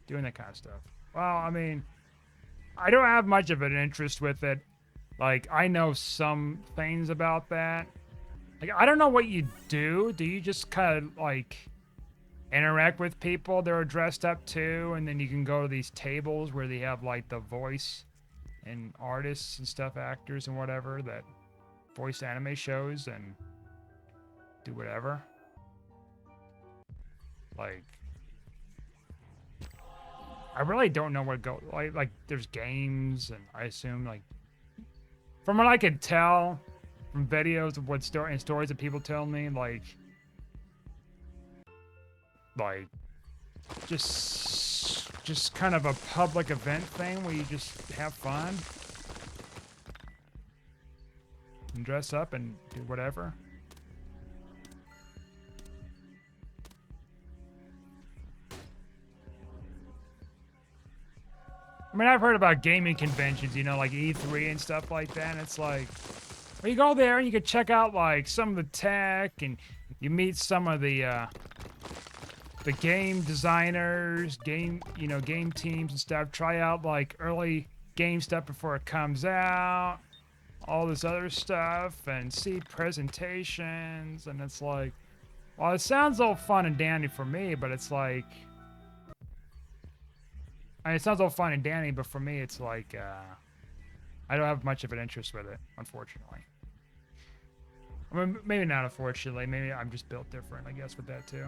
doing that kind of stuff? Well, I mean, I don't have much of an interest with it. Like, I know some things about that. Like, I don't know what you do. Do you just kind of, like, interact with people that are dressed up too? And then you can go to these tables where they have, like, the voice and artists and stuff, actors and whatever that voice anime shows and do whatever. Like, I really don't know what like there's games, and I assume, like, from what I could tell from videos of what stories that people tell me, like just kind of a public event thing where you just have fun and dress up and do whatever. I mean, I've heard about gaming conventions, you know, like E3 and stuff like that, and it's like, well, you go there and you can check out, like, some of the tech, and you meet some of the game designers, game teams and stuff, try out, like, early game stuff before it comes out, all this other stuff, and see presentations, and it's like, well, it sounds all fun and dandy for me, but it's like, I mean, it sounds all fun and dandy, but for me, it's like, I don't have much of an interest with it, unfortunately. I mean, maybe not unfortunately, maybe I'm just built different, I guess, with that too.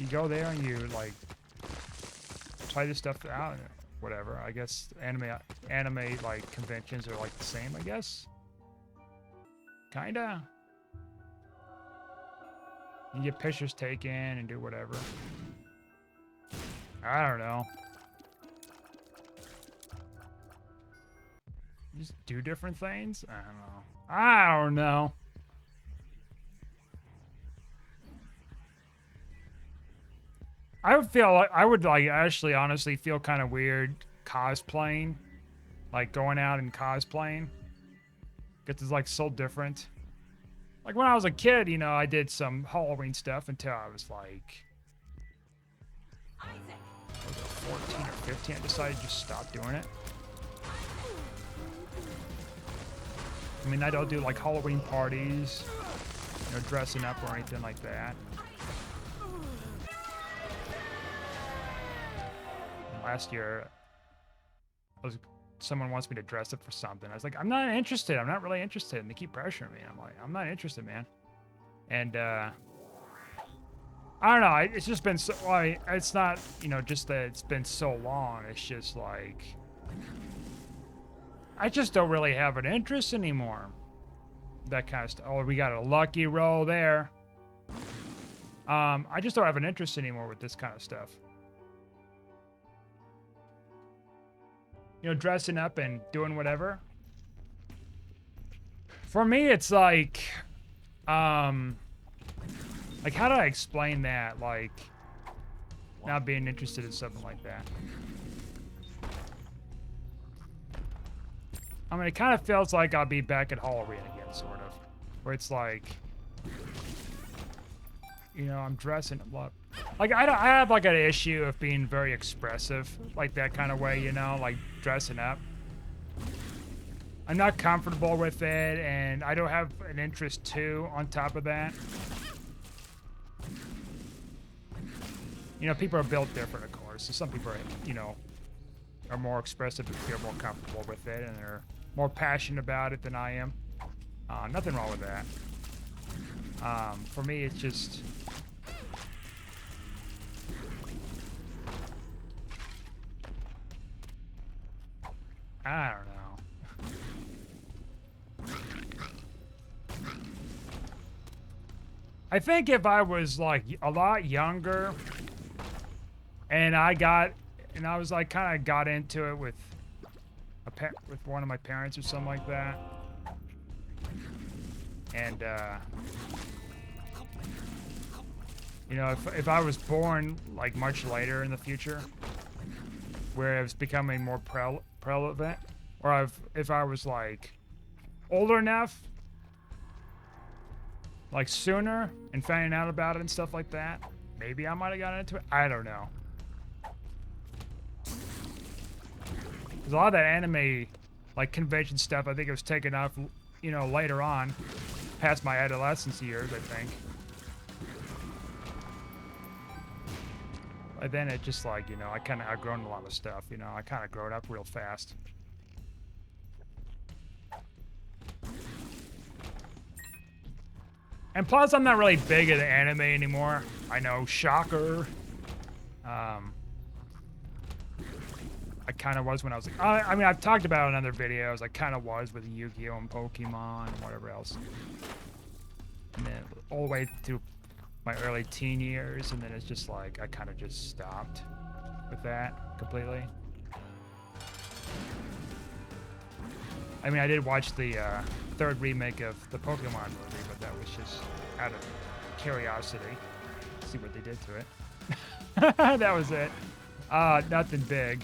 You go there and you, like, try this stuff out, and whatever. I guess anime like conventions are like the same, I guess. Kinda. You get pictures taken and do whatever. I don't know. Just do different things? I don't know. I don't know. I would like actually honestly feel kind of weird cosplaying. Like going out and cosplaying. Because it's like so different. Like when I was a kid, you know, I did some Halloween stuff until I was like, was it 14 or 15? I decided to just stop doing it. I mean, I don't do like Halloween parties, you know, dressing up or anything like that. Last year, someone wants me to dress up for something. I was like, I'm not interested. I'm not really interested. And they keep pressuring me. I'm like, I'm not interested, man. And I don't know. It's just been so. Like, it's not, you know, just that it's been so long. It's just like, I just don't really have an interest anymore. That kind of stuff. Oh, we got a lucky roll there. I just don't have an interest anymore with this kind of stuff. You know, dressing up and doing whatever. For me, it's like how do I explain that? Like, not being interested in something like that. I mean, it kind of feels like I'll be back at Halloween again, sort of. Where it's like, you know, I'm dressing up. Like, I have like an issue of being very expressive, like that kind of way, you know, like dressing up. I'm not comfortable with it, and I don't have an interest too on top of that. You know, people are built different, of course. So some people are, you know, are more expressive and feel more comfortable with it, and they're more passionate about it than I am. Nothing wrong with that. For me, it's just... I don't know. I think if I was like a lot younger and I was like kind of got into it with with one of my parents or something like that. And you know, if I was born like much later in the future where it was becoming more prevalent, or if I was like older enough, like sooner, and finding out about it and stuff like that, maybe I might have gotten into it. I don't know. Because a lot of that anime, like convention stuff, I think it was taken off, you know, later on, past my adolescence years, I think. But then it just like, you know, I kind of outgrown a lot of stuff, you know, I kind of growed up real fast. And plus, I'm not really big into anime anymore. I know, shocker. I kind of was when I was like, I mean, I've talked about it in other videos. I kind of was with Yu-Gi-Oh! And Pokemon and whatever else. And then all the way through my early teen years, and then it's just like, I kind of just stopped with that completely. I mean, I did watch the third remake of the Pokemon movie, but that was just out of curiosity. See what they did to it. That was it. Nothing big.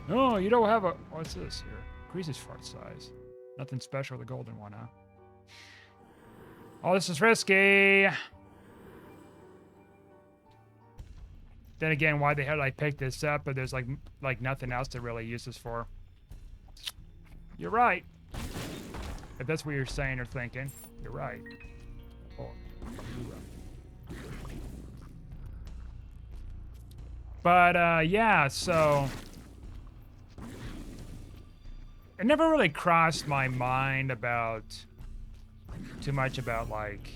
Oh, you don't have a... What's this here? Increases fart size. Nothing special, the golden one, huh? Oh, this is risky. Then again, why the hell did I pick this up? But there's like nothing else to really use this for. You're right. If that's what you're saying or thinking, you're right. Oh, but yeah, so it never really crossed my mind about too much about like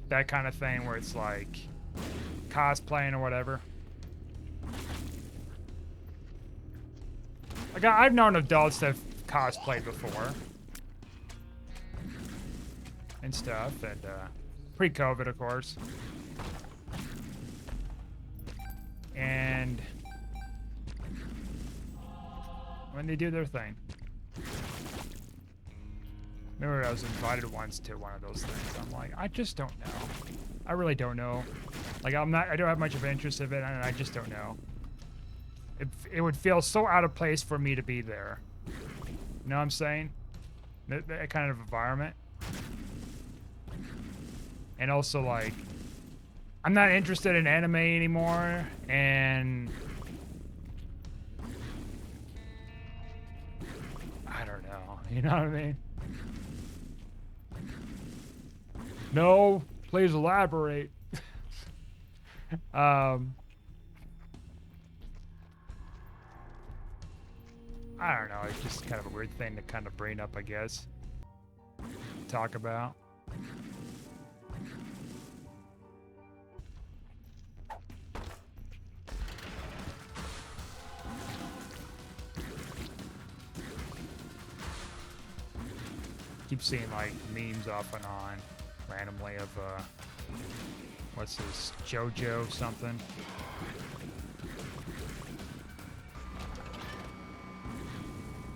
that kind of thing where it's like cosplaying or whatever. Like I've known adults that have cosplayed before and stuff, and pre-COVID, of course. And when they do their thing. Remember, I was invited once to one of those things. I'm like, I just don't know. I really don't know. Like, I don't have much of an interest in it, and I just don't know. It would feel so out of place for me to be there. You know what I'm saying? That kind of environment. And also, like, I'm not interested in anime anymore, and I don't know. You know what I mean? No, please elaborate. I don't know, it's just kind of a weird thing to kind of bring up, I guess. Talk about. Keep seeing like memes off and on randomly of what's this, JoJo something.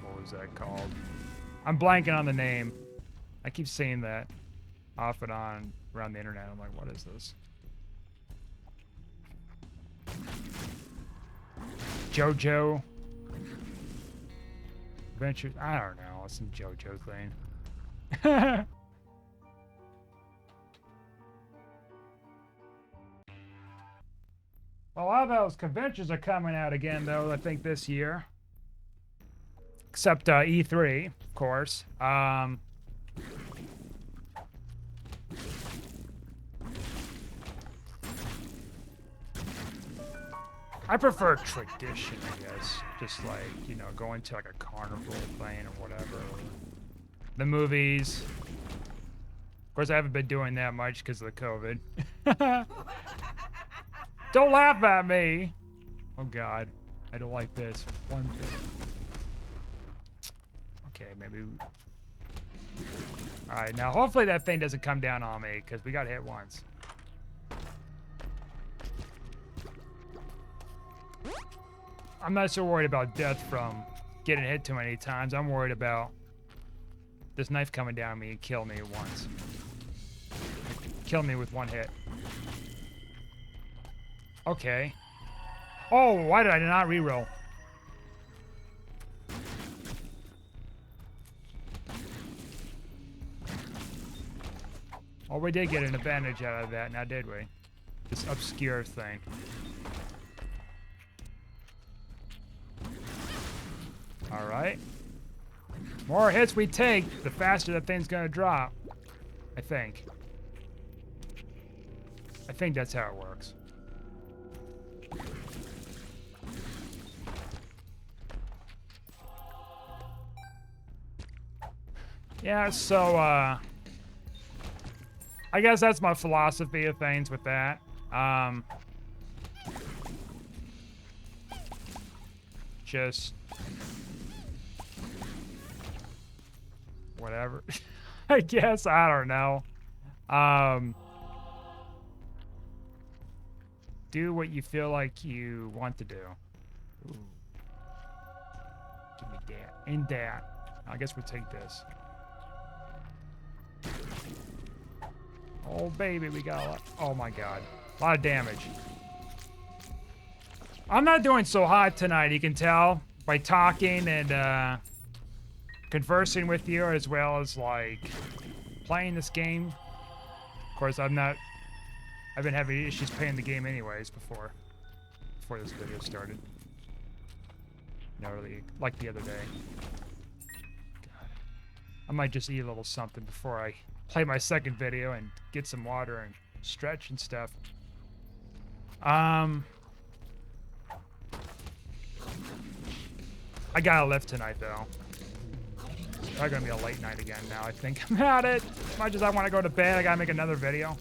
What was that called? I'm blanking on the name. I keep seeing that off and on around the internet. I'm like, what is this? JoJo Adventures? I don't know. It's some JoJo thing. Well, a lot of those conventions are coming out again, though, I think this year. except E3, of course. I prefer tradition, I guess. Just like, you know, going to like a carnival thing or whatever. The movies. Of course, I haven't been doing that much because of the COVID. Don't laugh at me. Oh, God. I don't like this. One thing. Okay, maybe... Alright, now hopefully that thing doesn't come down on me because we got hit once. I'm not so worried about death from getting hit too many times. I'm worried about this knife coming down on me and kill me once. Kill me with one hit. Okay. Oh, why did I not reroll? Oh, we did get an advantage out of that, now did we? This obscure thing. Alright. More hits we take, the faster that thing's gonna drop. I think. I think that's how it works. Yeah, so, I guess that's my philosophy of things with that. Just... whatever. I guess, I don't know. Do what you feel like you want to do. Ooh. Give me that. And that. I guess we'll take this. Oh, baby, we got a lot. Oh, my God. A lot of damage. I'm not doing so hot tonight, you can tell. By talking and, conversing with you, as well as, like, playing this game. Of course, I've been having issues playing the game anyways before this video started. Not really, like the other day. God. I might just eat a little something before I play my second video and get some water and stretch and stuff. I gotta lift tonight, though. It's probably gonna be a late night again now, I think about it. As much as I want to go to bed, I gotta make another video.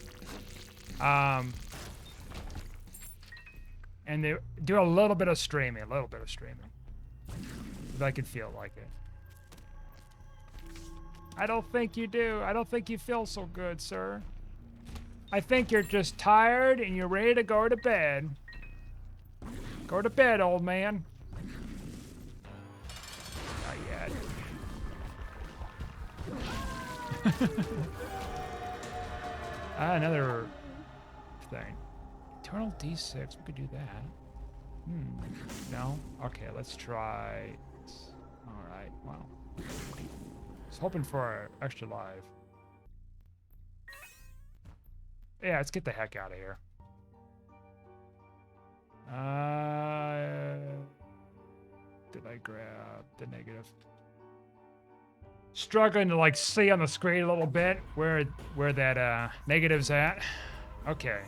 And they do a little bit of streaming, if I can feel like it. I don't think you do. I don't think you feel so good, sir. I think you're just tired and you're ready to go to bed. Go to bed, old man. Not yet. Another thing. Eternal D6, we could do that. No? Okay, let's try this. Alright, wow. I was hoping for an extra life. Yeah, let's get the heck out of here. Did I grab the negative? Struggling to like see on the screen a little bit where that negative's at. Okay.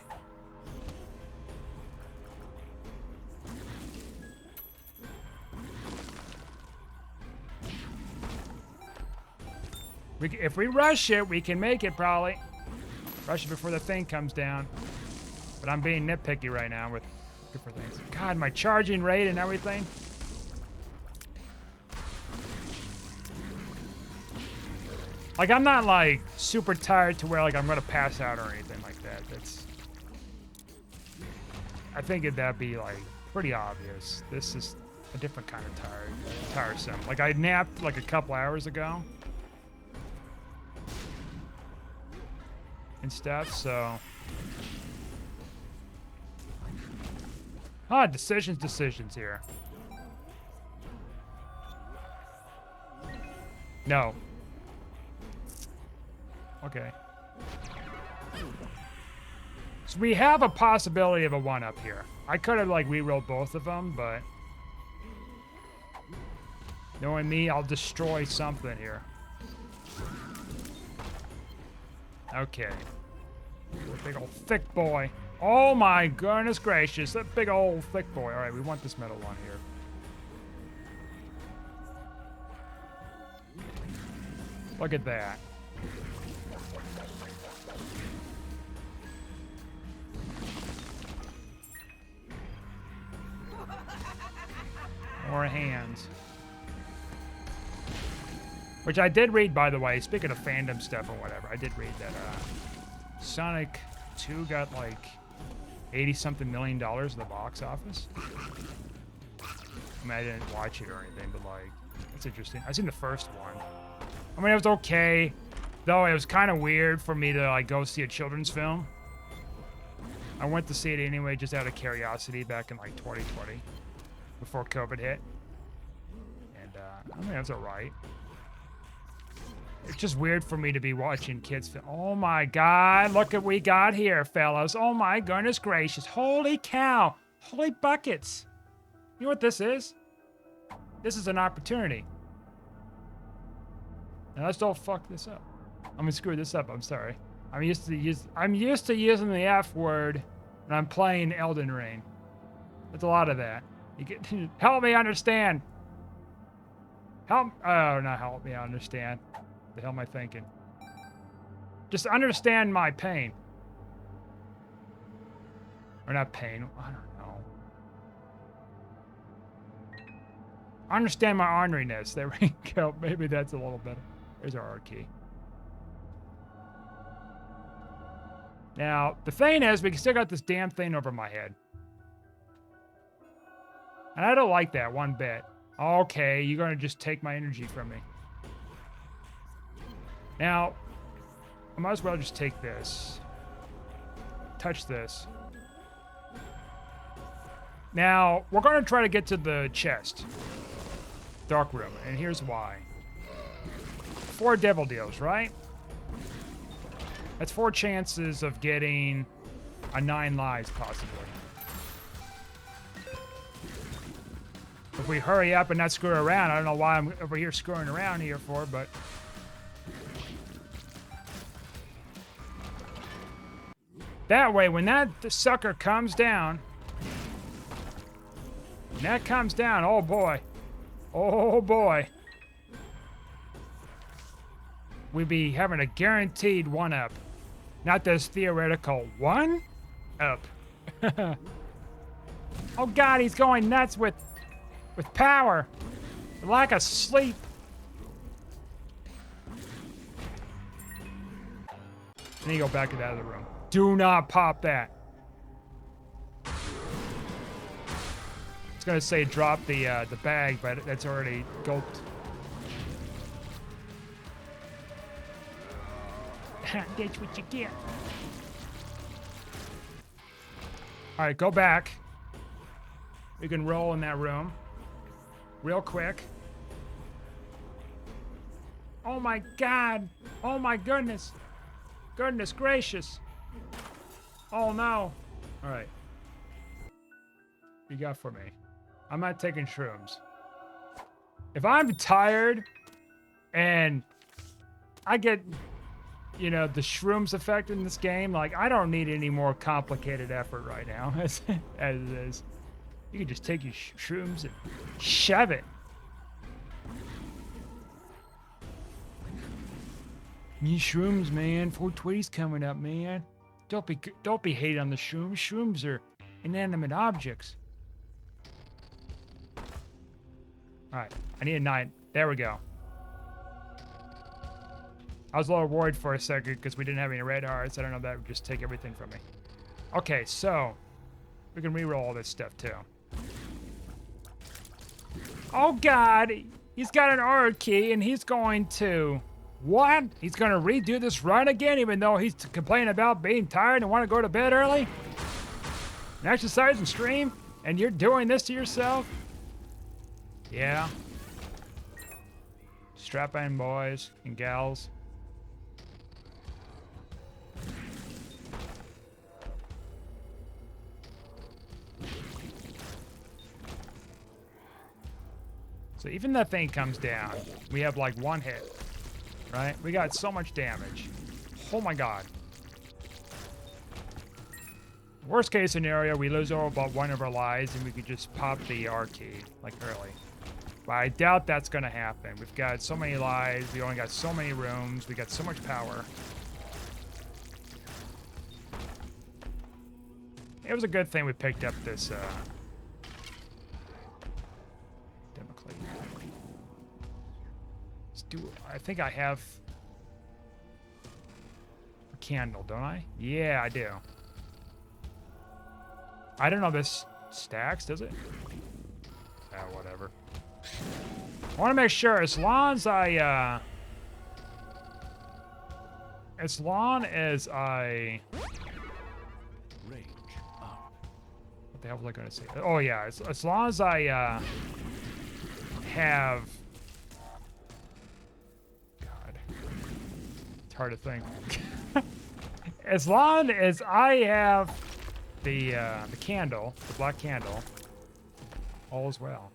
If we rush it, we can make it probably. Rush it before the thing comes down. But I'm being nitpicky right now with different things. God, my charging rate and everything. Like, I'm not like super tired to where like I'm gonna pass out or anything like that. That's, I think that'd be like pretty obvious. This is a different kind of tiresome. Like I napped like a couple hours ago. And stuff, so. Decisions here. No. Okay. So we have a possibility of a 1-up here. I could have like re-rolled both of them, but Knowing me, I'll destroy something here. Okay. Big old thick boy. Oh my goodness gracious, that big old thick boy. All right, we want this metal one here. Look at that. More hands. Which I did read, by the way, speaking of fandom stuff or whatever, I did read that Sonic 2 got like 80-something million in the box office. I mean, I didn't watch it or anything, but like, that's interesting. I seen the first one. I mean, it was okay, though it was kind of weird for me to like go see a children's film. I went to see it anyway, just out of curiosity back in like 2020, before COVID hit. And I mean, that's all right. It's just weird for me to be watching kids film. Oh my God, look what we got here, fellas. Oh my goodness gracious. Holy cow. Holy buckets. You know what this is? This is an opportunity. Now let's don't fuck this up. I'm gonna screw this up, I'm sorry. I'm used to using the F word when I'm playing Elden Ring. There's a lot of that. You get help me understand. Not help me understand. The hell am I thinking? Just understand my pain. Or not pain, I don't know. Understand my orneriness. There we go. Maybe that's a little better. There's our R key. Now, the thing is, we still got this damn thing over my head. And I don't like that one bit. Okay, you're gonna just take my energy from me. Now, I might as well just take this. Touch this. Now, we're gonna try to get to the chest. Dark room, and here's why. 4 devil deals, right? That's 4 chances of getting a 9 lives, possibly. If we hurry up and not screw around, I don't know why I'm over here screwing around here for, but... That way, when that sucker comes down... When that comes down, oh boy. Oh boy. We'd be having a guaranteed 1-up. Not this theoretical 1-up. Oh God, he's going nuts with power. Lack of sleep. Then you go back to the other room. Do not pop that. It's gonna say drop the bag, but that's already gulped. That's what you get. All right, go back. We can roll in that room. Real quick. Oh my God. Oh my goodness. Goodness gracious. Oh no. All right. What you got for me? I'm not taking shrooms. If I'm tired and I get, you know, the shrooms effect in this game, like I don't need any more complicated effort right now as it is. You can just take your shrooms and shove it. Me shrooms, man. 420's coming up, man. Don't be hating on the shrooms. Shrooms are inanimate objects. All right, I need a 9. There we go. I was a little worried for a second because we didn't have any red hearts. I don't know if that would just take everything from me. Okay, so we can re-roll all this stuff too. Oh God, he's got an R key and he's going to... What? He's going to redo this run again even though he's complaining about being tired and want to go to bed early? And exercise and stream? And you're doing this to yourself? Yeah. Strap in, boys and gals. So even that thing comes down, we have like one hit, right? We got so much damage. Oh my god. Worst case scenario, we lose all about one of our lives and we could just pop the R key, like early. But I doubt that's going to happen. We've got so many lives, we only got so many rooms, we got so much power. It was a good thing we picked up this, Democlate. Let's do, I think I have a candle, don't I? Yeah, I do. I don't know if this stacks, does it? Ah, whatever. I want to make sure, as long as I, Range up. what the hell was I going to say? Oh yeah, as long as I, have, God, it's hard to think. As long as I have the candle, the black candle, all is well.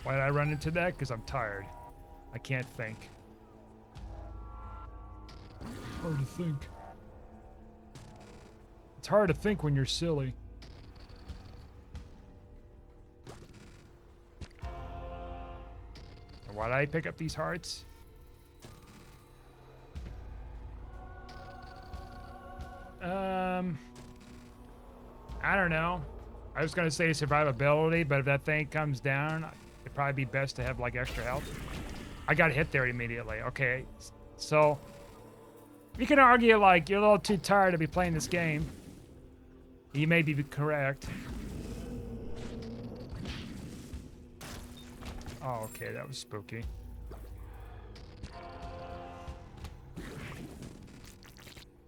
Why did I run into that? Because I'm tired. I can't think. It's hard to think. It's hard to think when you're silly. And why did I pick up these hearts? I don't know. I was gonna say survivability, but if that thing comes down, it'd probably be best to have like extra health. I got hit there immediately. Okay, so you can argue like you're a little too tired to be playing this game. You may be correct. Oh, okay, that was spooky.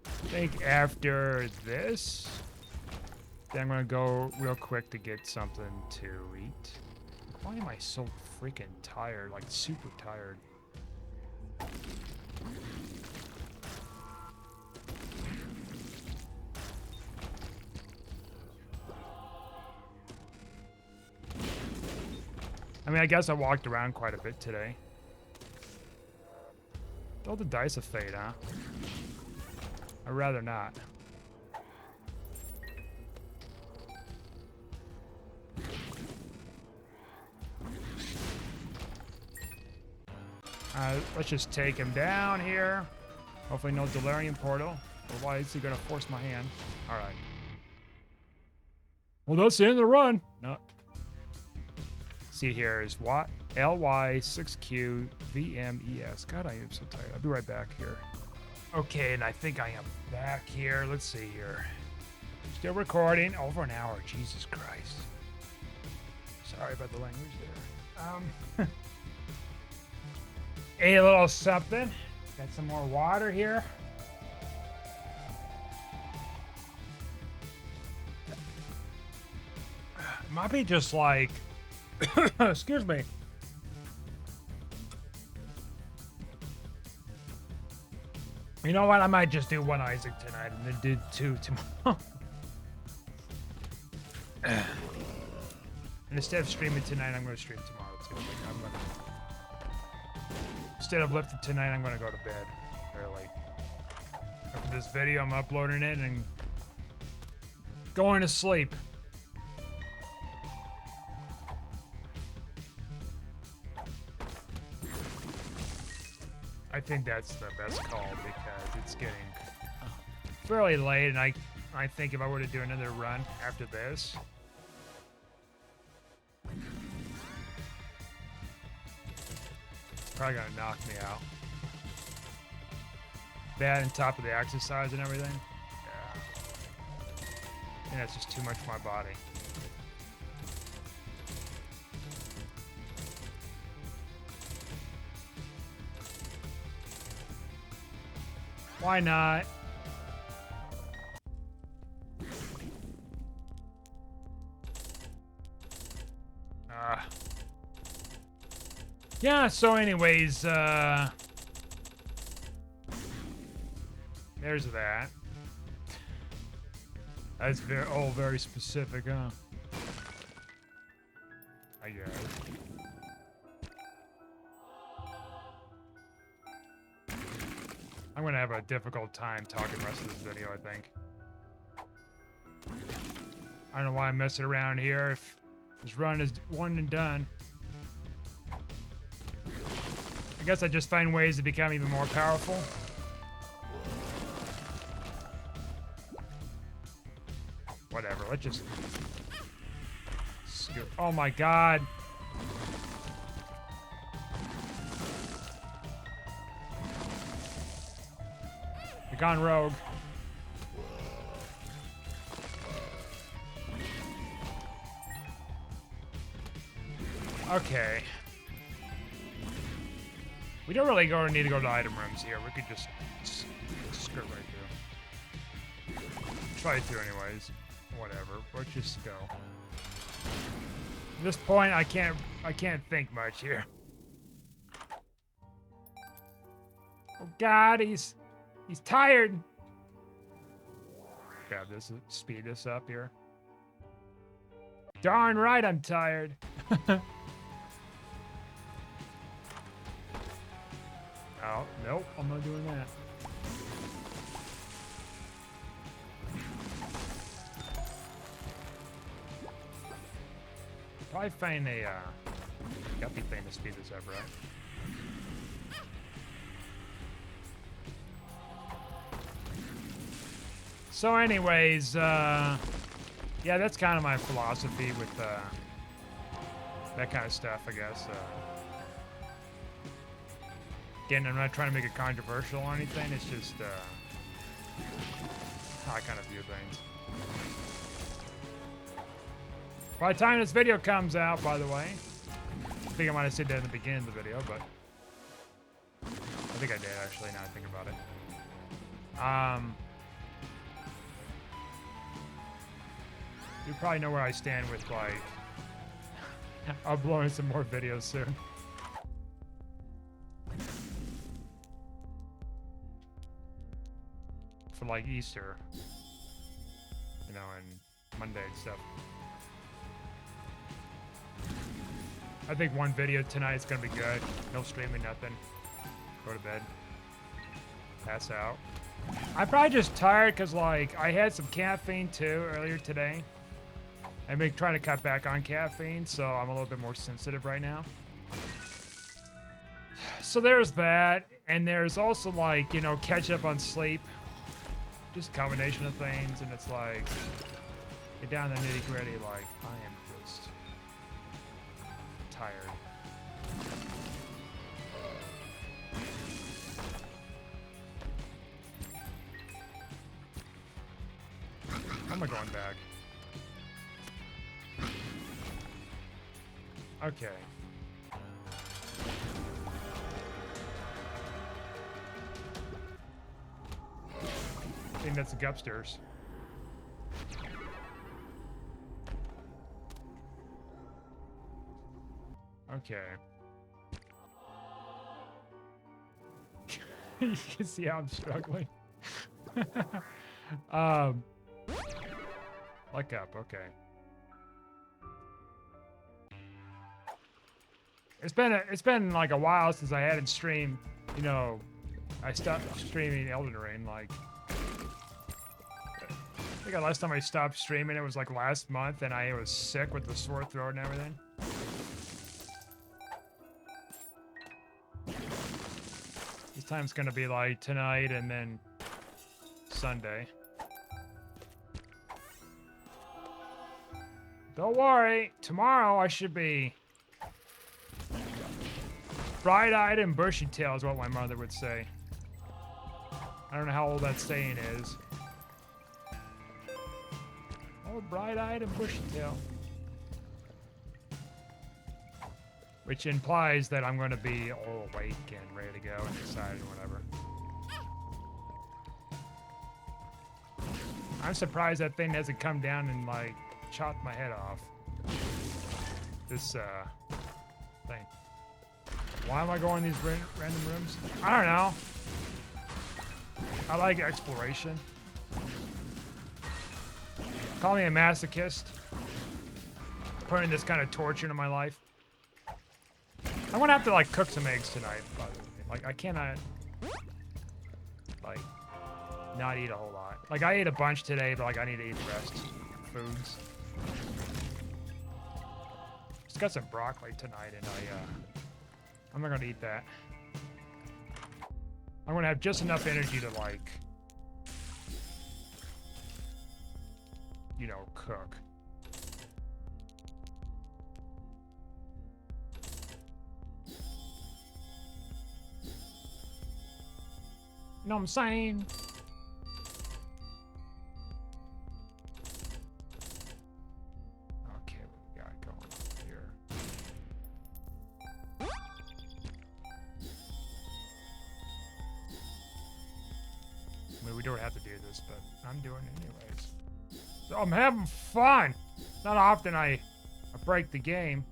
I think after this, then I'm gonna go real quick to get something to eat. Why am I so freaking tired? Like super tired. I mean, I guess I walked around quite a bit today. Throw the dice of fate, huh? I'd rather not. Let's just take him down here. Hopefully no delirium portal. Otherwise he's gonna force my hand. Alright. Well, that's the end of the run. No. See here is what? LY6QVMES. God, I am so tired. I'll be right back here. Okay, and I think I am back here. Let's see here. Still recording. Over an hour. Jesus Christ. Sorry about the language there. Ate a little something. Got some more water here. Might be just like, excuse me. You know what? I might just do one Isaac tonight and then do two tomorrow. And instead of streaming tonight, I'm going to stream tomorrow too. Instead of lifting tonight, I'm going to go to bed early. After this video, I'm uploading it and going to sleep. I think that's the best call because it's getting fairly late, and I think if I were to do another run after this, it's probably gonna knock me out. That on top of the exercise and everything. Yeah. I think that's just too much for my body. Why not? Yeah, so anyways, there's that. That's very specific, huh? I guess. I'm gonna have a difficult time talking the rest of this video, I think. I don't know why I'm messing around here if this run is one and done. I guess I just find ways to become even more powerful. Whatever, let's just... Oh my god! You're gone rogue. Okay. We don't really need to go to item rooms here. We could just skirt right through. Try to anyways. Whatever. Let's just go. At this point, I can't think much here. Oh God, he's tired. Grab this, speed this up here. Darn right, I'm tired. Oh, nope, I'm not doing that. Probably find a guppy thing to speed this up, right? So anyways, yeah, that's kind of my philosophy with that kind of stuff, I guess. Again, I'm not trying to make it controversial or anything, it's just how I kind of view things. By the time this video comes out, by the way, I think I might have said that in the beginning of the video, but I think I did actually, now I think about it. You probably know where I stand with, like, uploading some more videos soon. For like Easter, you know, and Monday and stuff. I think one video tonight's gonna be good. No streaming, nothing. Go to bed. Pass out. I'm probably just tired because, like, I had some caffeine too earlier today. I've been trying to cut back on caffeine, so I'm a little bit more sensitive right now. So there's that, and there's also, like, you know, catch up on sleep. Just a combination of things, and it's like, get down to the nitty gritty, like, I am just tired. How am I going back? Okay. I think that's the upstairs. Okay. You can see how I'm struggling. Luck up, okay. It's been like a while since I hadn't streamed, you know, I stopped streaming Elden Ring, like, I think the last time I stopped streaming, it was like last month, and I was sick with the sore throat and everything. This time's gonna be like tonight and then Sunday. Don't worry, tomorrow I should be bright-eyed and bushy-tailed is what my mother would say. I don't know how old that saying is. Oh, bright-eyed and bushy-tailed. Which implies that I'm going to be all awake and ready to go and excited and whatever. I'm surprised that thing hasn't come down and, like, chopped my head off. This, thing. Why am I going in these random rooms? I don't know. I like exploration. Call me a masochist. Putting this kind of torture into my life. I'm gonna have to like cook some eggs tonight, by the way. Like I cannot like not eat a whole lot. Like I ate a bunch today, but like I need to eat the rest foods. Just got some broccoli tonight and I'm not gonna eat that. I'm gonna have just enough energy to like, you know, cook. You know what I'm saying? Okay, what we got going on here? I mean, we don't have to do this, but I'm doing it anyways. So I'm having fun. Not often I break the game.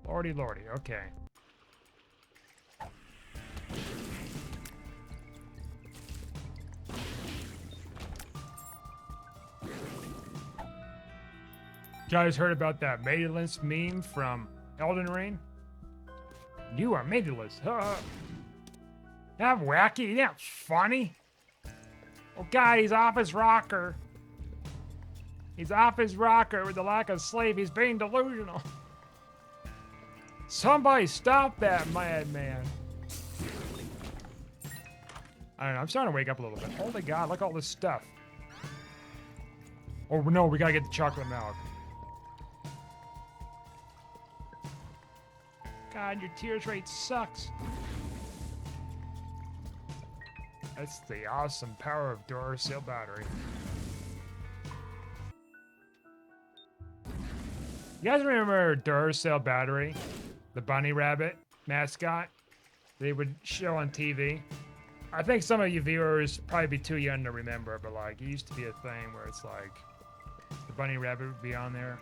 Lordy, lordy, okay. You guys heard about that Maidenless meme from Elden Ring? You are Maidenless. That wacky, that funny. Oh god, he's off his rocker. He's off his rocker with the lack of sleep. He's being delusional. Somebody stop that madman. I don't know, I'm starting to wake up a little bit. Holy god, look at all this stuff. Oh no, we gotta get the chocolate milk. God, your tears rate sucks. That's the awesome power of Duracell battery. You guys remember Duracell battery? The bunny rabbit mascot they would show on TV. I think some of you viewers probably be too young to remember, but like it used to be a thing where it's like the bunny rabbit would be on there,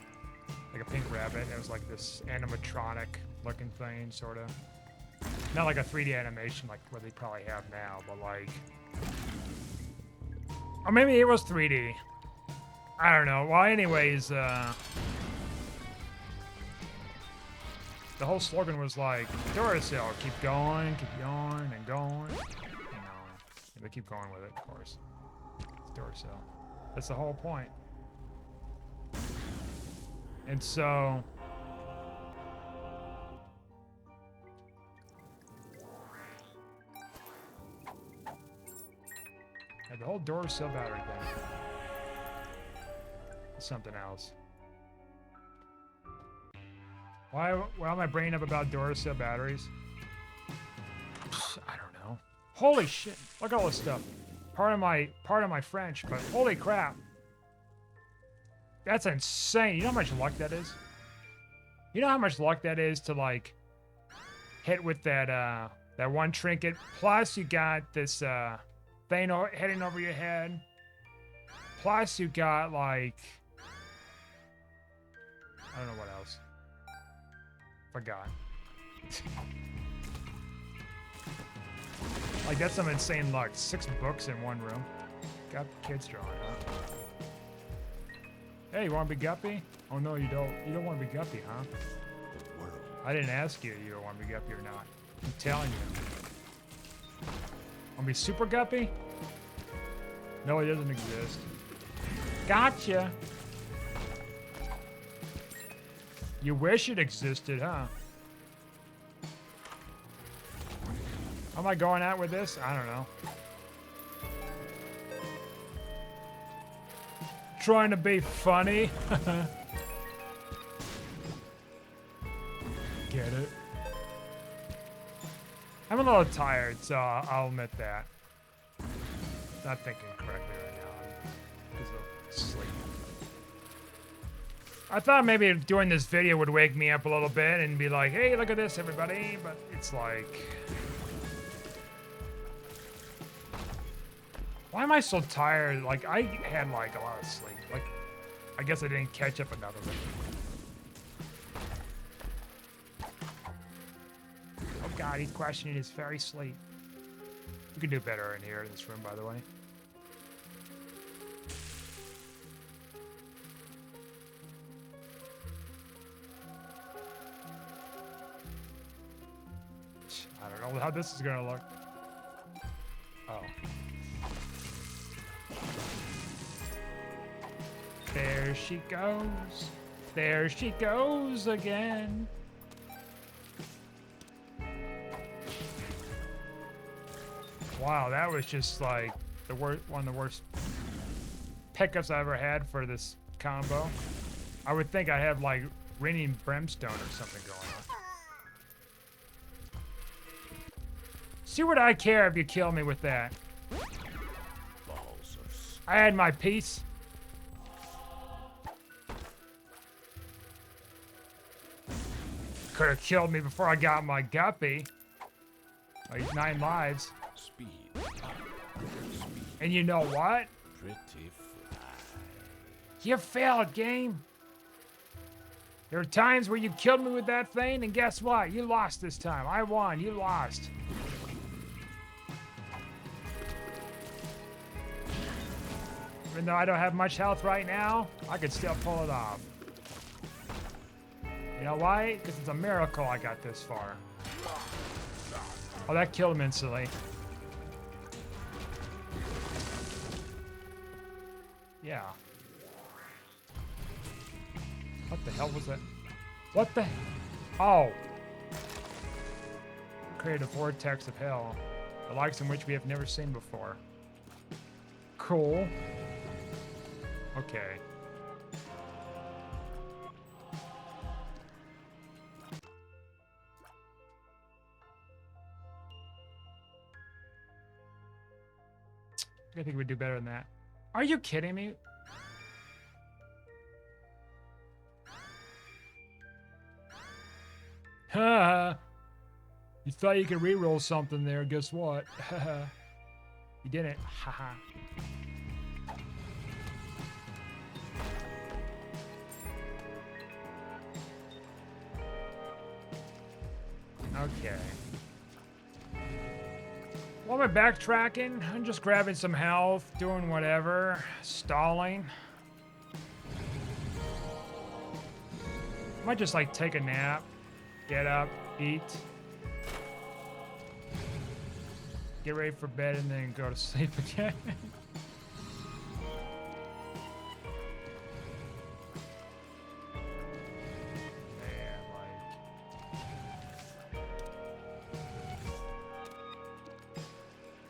like a pink rabbit, and it was like this animatronic looking thing, sort of. Not like a 3D animation like what they probably have now, but like, or maybe it was 3D. I don't know. Well, anyways, the whole slogan was like, Duracell, keep going and going. You know, they keep going with it, of course. It's Duracell. That's the whole point. And so, yeah, the whole Duracell battery thing is something else. Why am I bringing up about Duracell batteries? I don't know. Holy shit! Look at all this stuff. Part of my French, but holy crap! That's insane. You know how much luck that is? You know how much luck that is to like hit with that that one trinket. Plus you got this thing heading over your head. Plus you got like I don't know what else. Forgot. Like that's some insane luck. 6 books in one room. Got kids drawing, huh? Hey, you want to be Guppy? Oh no, you don't. You don't want to be Guppy, huh? I didn't ask you if you want to be Guppy or not. I'm telling you. Want to be Super Guppy? No, it doesn't exist. Gotcha. You wish it existed, huh? How am I going out with this? I don't know. Trying to be funny. Get it? I'm a little tired, so I'll admit that. Not thinking correctly right now because of sleep. I thought maybe doing this video would wake me up a little bit and be like, hey, look at this, everybody. But it's like... Why am I so tired? Like, I had like a lot of sleep. Like, I guess I didn't catch up enough of it. Oh god, he's questioning his fairy sleep. We can do better in here in this room, by the way. I don't know how this is gonna look. Oh. There she goes. There she goes again. Wow, that was just like the worst, one of the worst pickups I ever had for this combo. I would think I have like raining brimstone or something going on. See what I care if you kill me with that. Balls of I had my piece. Could have killed me before I got my guppy. Like 9 lives. speed. And you know what? Pretty fly. You failed, game. There are times where you killed me with that thing, and guess what? You lost this time. I won. You lost. Even though I don't have much health right now, I could still pull it off. You know why? Because it's a miracle I got this far. Oh, that killed him instantly. Yeah. What the hell was that? What the? Oh. Created a vortex of hell, the likes in which we have never seen before. Cool. Okay. I think we'd do better than that. Are you kidding me? Ha! You thought you could reroll something there. Guess what? You didn't. Haha. Okay. While I'm backtracking, I'm just grabbing some health, doing whatever, stalling. Might just like take a nap, get up, eat, get ready for bed, and then go to sleep again.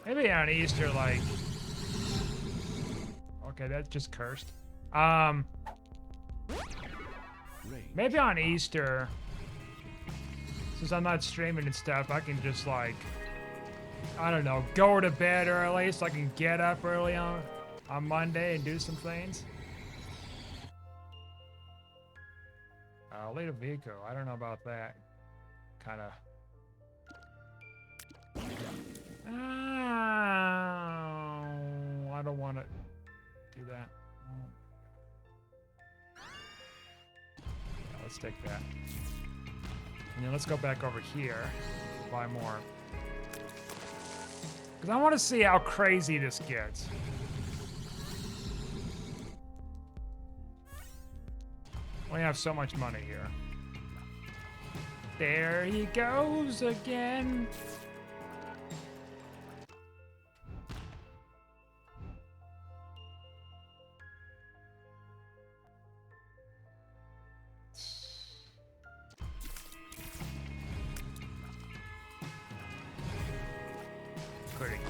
Maybe on Easter, like... Okay, that's just cursed. Maybe on Easter, since I'm not streaming and stuff, I can just, like... I don't know, go to bed early so I can get up early on Monday and do some things. Later vehicle, I don't know about that. Kinda... I don't want to do that. Yeah, let's take that. And then let's go back over here, buy more. Because I want to see how crazy this gets. We have so much money here. There he goes again.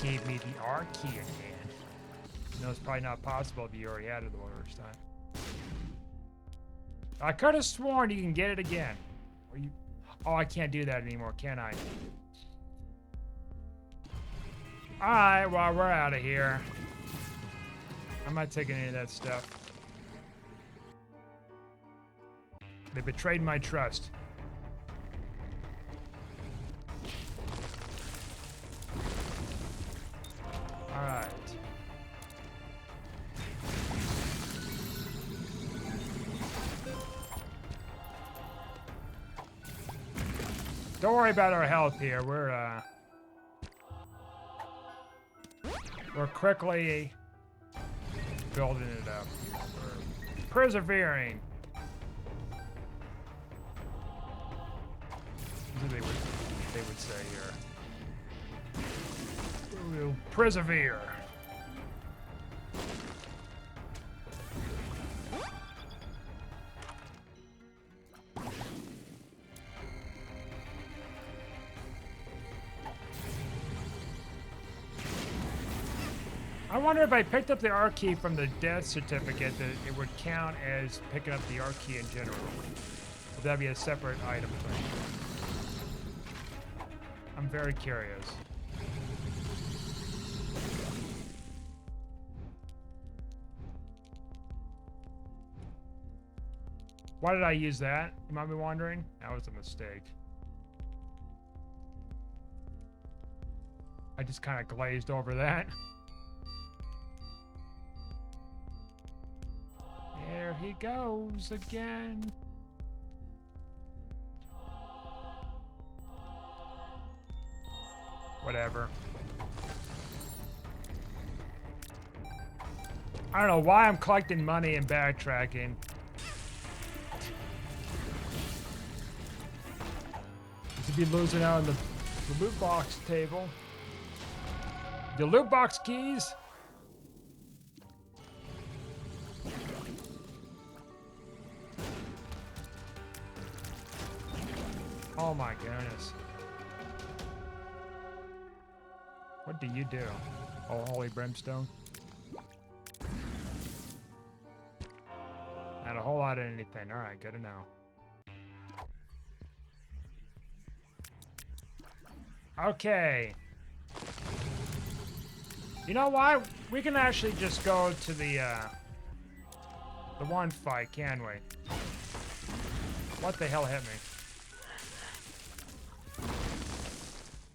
Gave me the R key again. No, it's probably not possible if you already had it the first time. I could have sworn you can get it again. Or you... Oh, I can't do that anymore, can I? Alright, well, we're out of here. I'm not taking any of that stuff. They betrayed my trust. Alright. Don't worry about our health here. We're quickly building it up. We're persevering. That's what they would say here. We'll persevere. I wonder if I picked up the R key from the death certificate, that it would count as picking up the R key in general. Would that be a separate item thing? I'm very curious. Why did I use that? You might be wondering. That was a mistake. I just kind of glazed over that. There he goes again. Whatever. I don't know why I'm collecting money and backtracking. To be losing out on the loot box table. The loot box keys. Oh my goodness. What do you do? Oh, holy brimstone. Not a whole lot of anything. Alright, good to know. Okay. You know what? We can actually just go to the one fight, can we? What the hell hit me?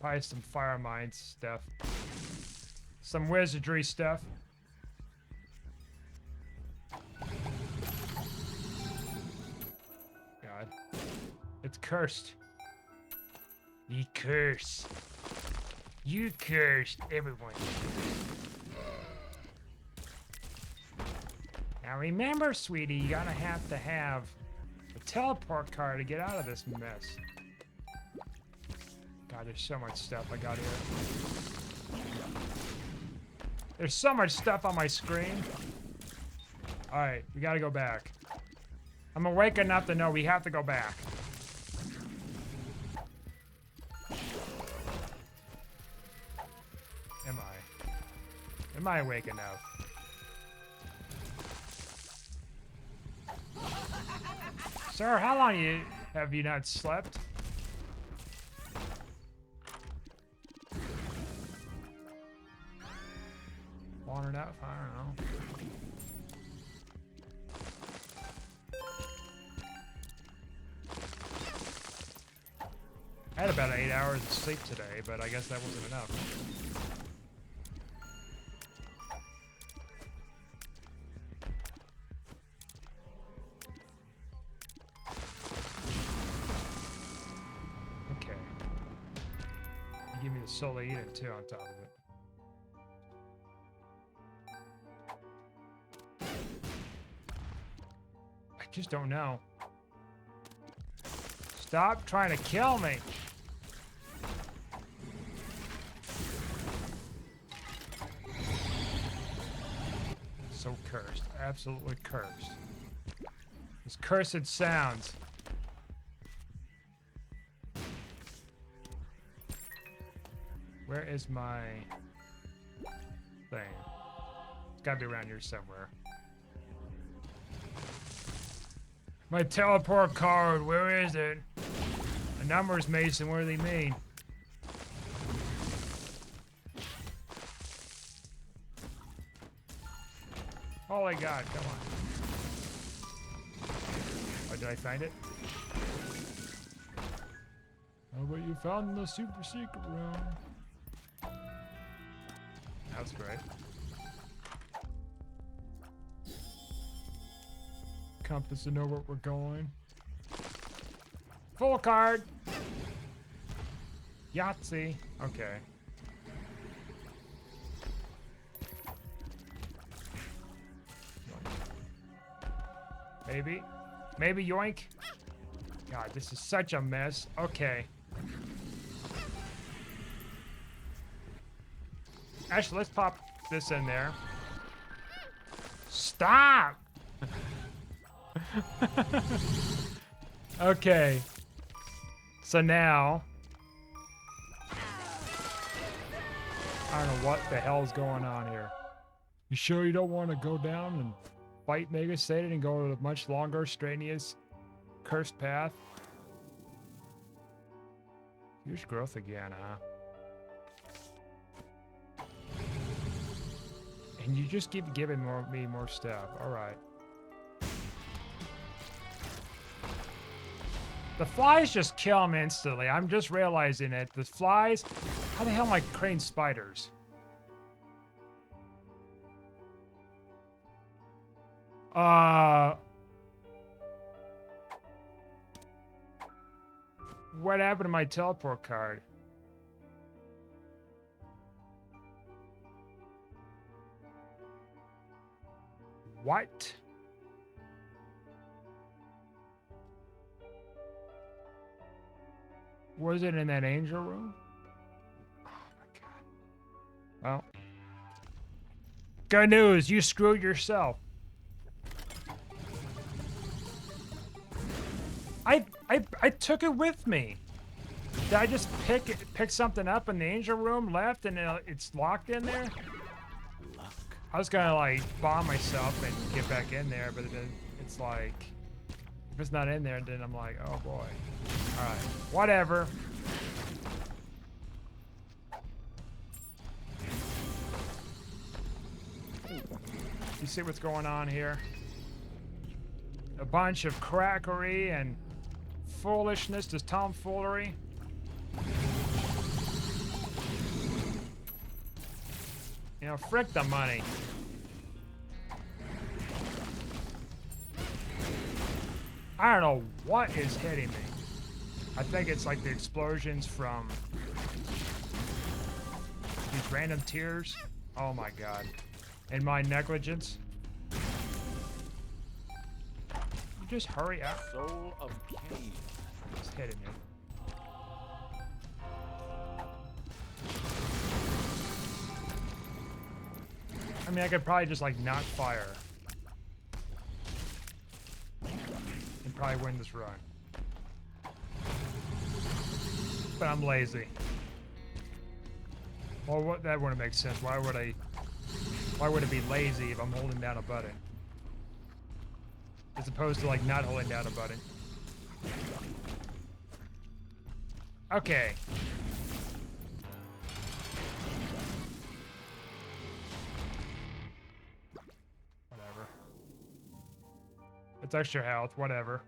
Probably some fire mine stuff. Some wizardry stuff. God. It's cursed. You curse. You cursed everyone. Now remember, sweetie, you gotta have to have a teleport card to get out of this mess. God, there's so much stuff I got here. There's so much stuff on my screen. Alright, we gotta go back. I'm awake enough to know we have to go back. Am I awake enough? Sir, how long have you not slept? Wandered out? I don't know. I had about 8 hours of sleep today, but I guess that wasn't enough. Give me the soul eating too on top of it. I just don't know. Stop trying to kill me. So cursed. Absolutely cursed. These cursed sounds. Where is my thing? It's gotta be around here somewhere. My teleport card, where is it? The numbers, Mason, what do they mean? Holy God, come on. Oh, did I find it? Oh, but you found the super secret room. That's great. Compass to know where we're going. Full card. Yahtzee. Okay. Maybe. Maybe yoink. God, this is such a mess. Okay. Actually, let's pop this in there. Stop! Okay. So now... I don't know what the hell's going on here. You sure you don't want to go down and fight Mega Satan and go to a much longer, strenuous, cursed path? Huge growth again, huh? And you just keep giving me more stuff. Alright. The flies just kill him instantly. I'm just realizing it. The flies... How the hell am I creating spiders? What happened to my teleport card? What? Was it in that angel room? Oh my god. Well. Good news, you screwed yourself. I took it with me. Did I just pick something up in the angel room, left, and it's locked in there? Luck. I was gonna like bomb myself and get back in there, but then it's like, if it's not in there, then I'm like, oh boy. All right, whatever. You see what's going on here? A bunch of crackery and foolishness, just tomfoolery. You know, frick the money. I don't know what is hitting me. I think it's like the explosions from these random tears. Oh my god. And my negligence. You just hurry up. Soul of Cain. It's hitting me. I mean, I could probably just like not fire. And probably win this run. But I'm lazy. Well, that wouldn't make sense. Why would it be lazy if I'm holding down a button? As opposed to like not holding down a button. Okay. Whatever. It's extra health, whatever.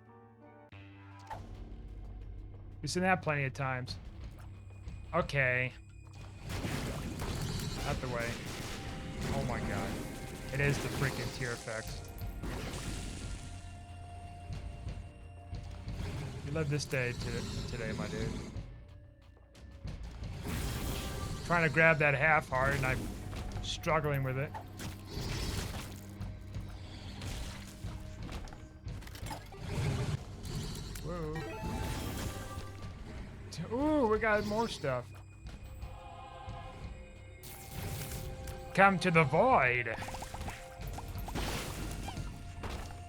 We've seen that plenty of times. Okay. Out the way. Oh my god. It is the freaking tear effect. You live this day today, my dude. Trying to grab that half heart and I'm struggling with it. Whoa. Ooh, we got more stuff. Come to the void.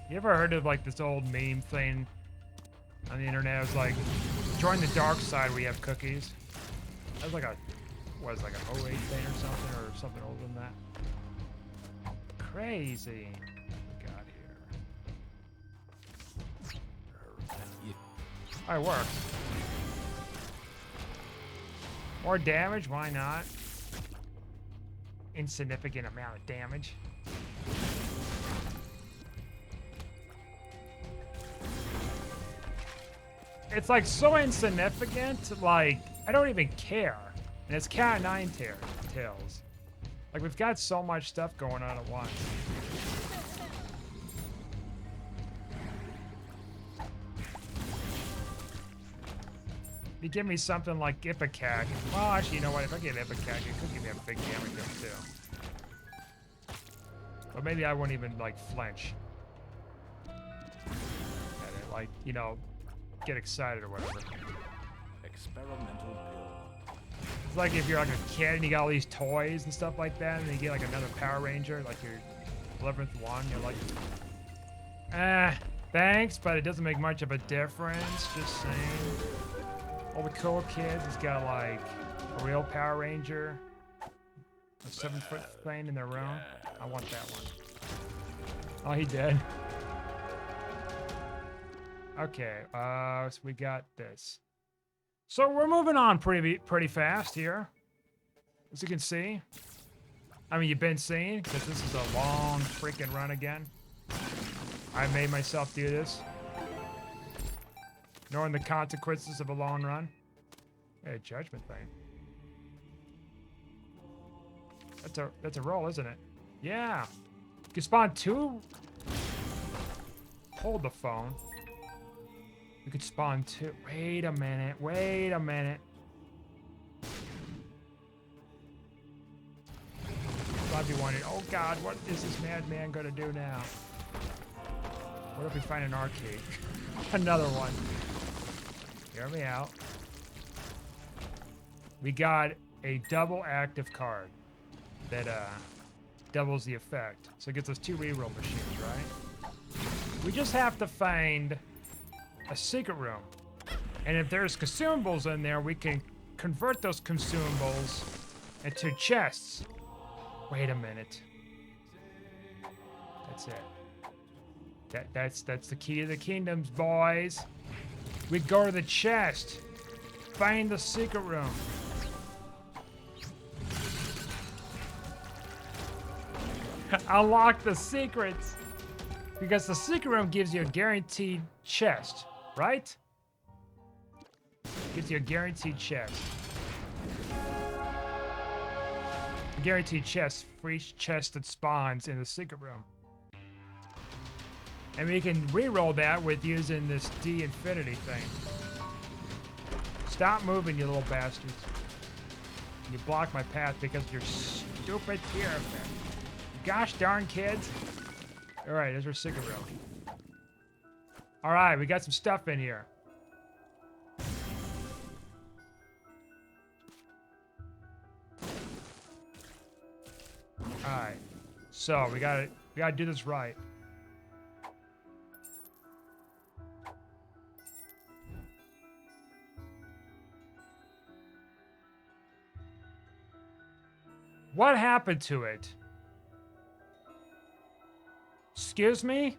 You ever heard of like this old meme thing on the internet? It was like, join the dark side, we have cookies. That was like a, what is it, like an 08 thing or something older than that. Crazy. What we got here? Oh, it works. More damage, why not? Insignificant amount of damage. It's like so insignificant, like I don't even care. And it's Cat of Nine Tails. Like we've got so much stuff going on at once. You give me something like Ipecac. Well, actually, you know what? If I get Ipecac, it could give me a big damage gun too. But maybe I wouldn't even like flinch. And it, like, you know, get excited or whatever. Experimental build. It's like if you're like a kid and you got all these toys and stuff like that, and then you get like another Power Ranger, like your 11th one, you're like, thanks, but it doesn't make much of a difference. Just saying. All the cool kids has got like a real Power Ranger, a 7-foot thing in their room. I want that one. Oh, he did. Okay, so we got this. So we're moving on pretty fast here, as you can see. I mean, you've been seeing, because this is a long freaking run again. I made myself do this. Knowing the consequences of a long run. Hey, judgment thing. That's a roll, isn't it? Yeah. You can spawn 2. Hold the phone. You could spawn 2. Wait a minute. Wait a minute. I'd be wondering, oh God, what is this madman gonna do now? What if we find an arcade? Another one. Hear me out. We got a double active card that doubles the effect. So it gets us 2 reroll machines, right? We just have to find a secret room. And if there's consumables in there, we can convert those consumables into chests. Wait a minute. That's it. That's the key to the kingdoms, boys. We go to the chest. Find the secret room. Unlock the secrets. Because the secret room gives you a guaranteed chest, right? Gives you a guaranteed chest. A guaranteed chest for each chest that spawns in the secret room. And we can re-roll that with using this D infinity thing. Stop moving, you little bastards. You block my path because of your stupid fear of me. Gosh darn kids. Alright, there's our secret room. Alright, we got some stuff in here. Alright. So we gotta do this right. What happened to it? Excuse me?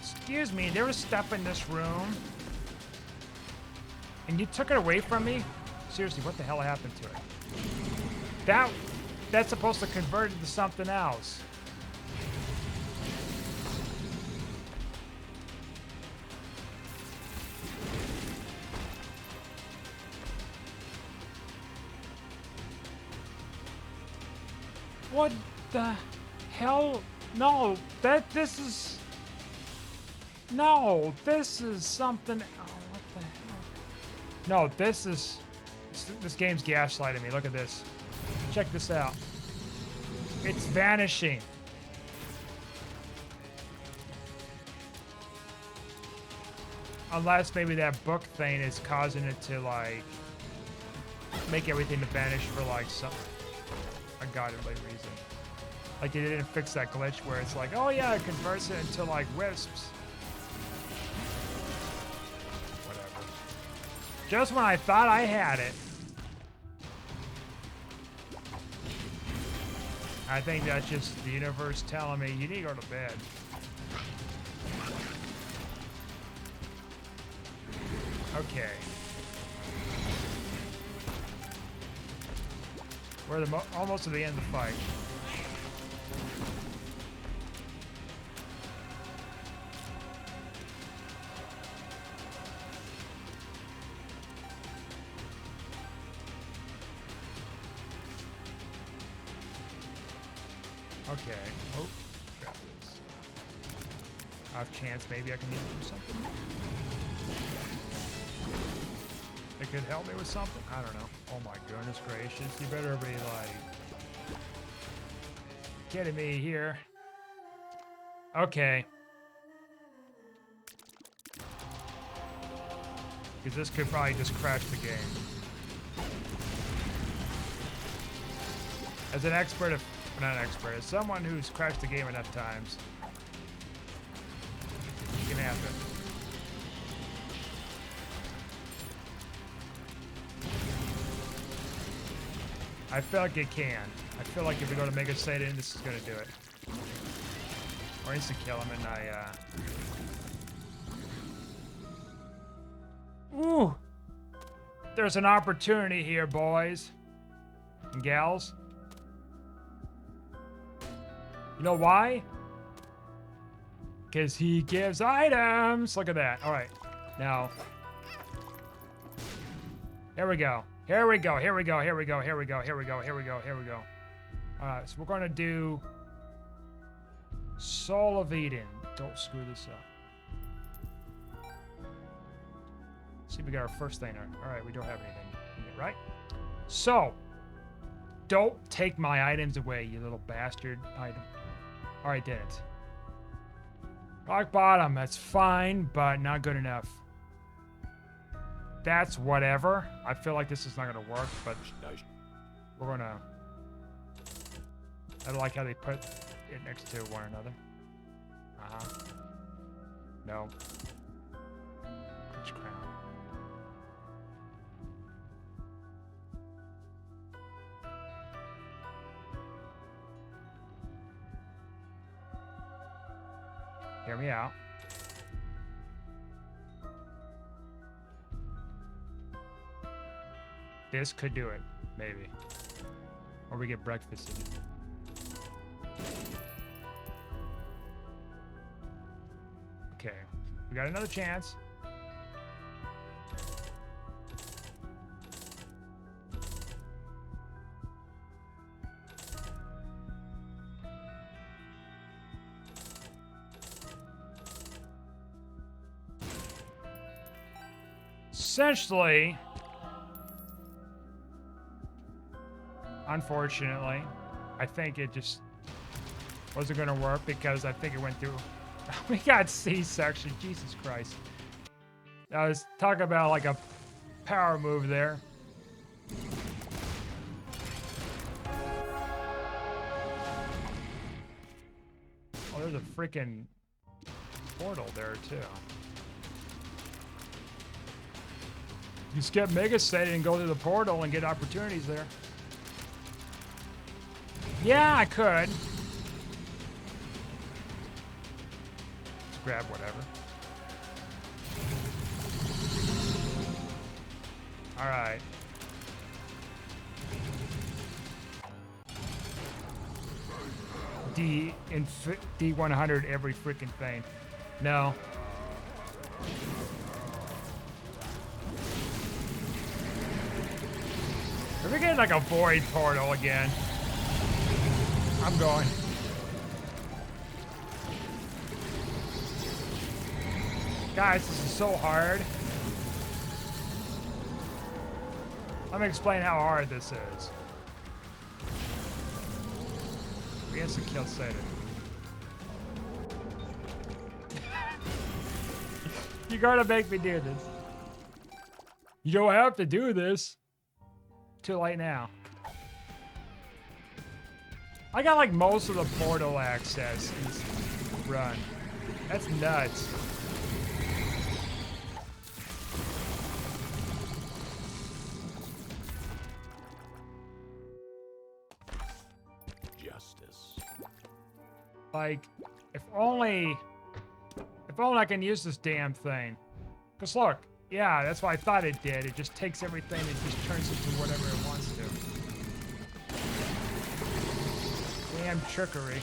Excuse me, there was stuff in this room. And you took it away from me? Seriously, what the hell happened to it? That's supposed to convert it into something else. What the hell? No, this is... No, this is something... Oh, what the hell? No, this game's gaslighting me. Look at this. Check this out. It's vanishing. Unless maybe that book thing is causing it to, like, make everything to vanish for, like, some ungodly reason. Like, they didn't fix that glitch where it's like, oh yeah, it converts it into, like, wisps. Whatever. Just when I thought I had it. I think that's just the universe telling me, you need to go to bed. Okay. We're almost to the end of the fight. Okay. Oh, got this. Off chance, maybe I can use it for something. It could help me with something. I don't know. Oh my goodness gracious! You better be like kidding me here. Okay. Because this could probably just crash the game. As an expert, not an expert, as someone who's crashed the game enough times, it can happen. I feel like it can. I feel like if we go to Mega Satan, this is gonna do it. Or instant kill him, and Ooh! There's an opportunity here, boys and gals. You know why? Because he gives items. Look at that. All right. Now. Here we go. Here we go. Here we go. Here we go. Here we go. Here we go. Here we go. Here we go. All right. So we're going to do Soul of Eden. Don't screw this up. See, we got our first thing. All right. We don't have anything yet, right? So, don't take my items away, you little bastard item. All right, did it. Rock bottom, that's fine, but not good enough. That's whatever. I feel like this is not gonna work, but we're gonna... I don't like how they put it next to one another. No. Which crown? Hear me out. This could do it, maybe. Or we get breakfast in it. Okay, we got another chance. Essentially, unfortunately, I think it just wasn't going to work because I think it went through. We got C-section. Jesus Christ. I was talking about like a power move there. Oh, there's a freaking portal there too. You skip Mega State and go to the portal and get opportunities there. Yeah, I could. Let's grab whatever. All right. D100 every freaking thing. No. Are we getting like a void portal again? I'm going. Guys, this is so hard. Let me explain how hard this is. We have to kill Satan. You gotta make me do this. You don't have to do this. Too late now. I got like most of the portal access in this run. That's nuts. Justice. Like, if only I can use this damn thing. Cause look, yeah, that's what I thought it did. It just takes everything and just turns it to whatever it wants to. Damn trickery.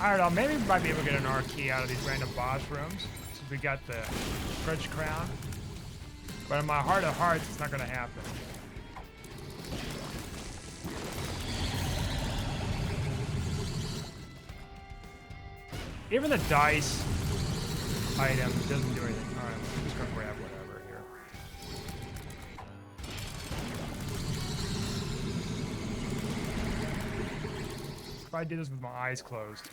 I don't know, maybe we might be able to get an R key out of these random boss rooms. Since we got the French crown. But in my heart of hearts, it's not gonna happen. Even the dice item doesn't do anything. Alright, I'm just gonna grab whatever here. If I did this with my eyes closed.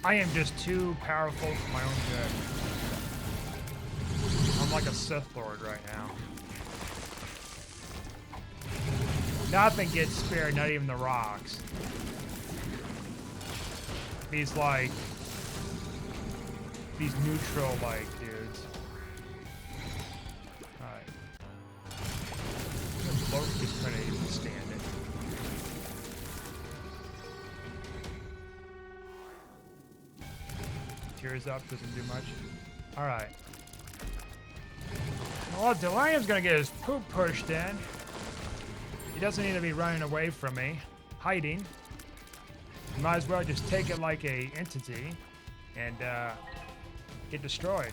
I am just too powerful for my own good. I'm like a Sith Lord right now. Nothing gets spared, not even the rocks. These neutral dudes. Alright. Both just couldn't even stand it. Tears up, doesn't do much. Alright. Well, Delirium's gonna get his poop pushed in. He doesn't need to be running away from me, hiding. You might as well just take it like a entity and get destroyed.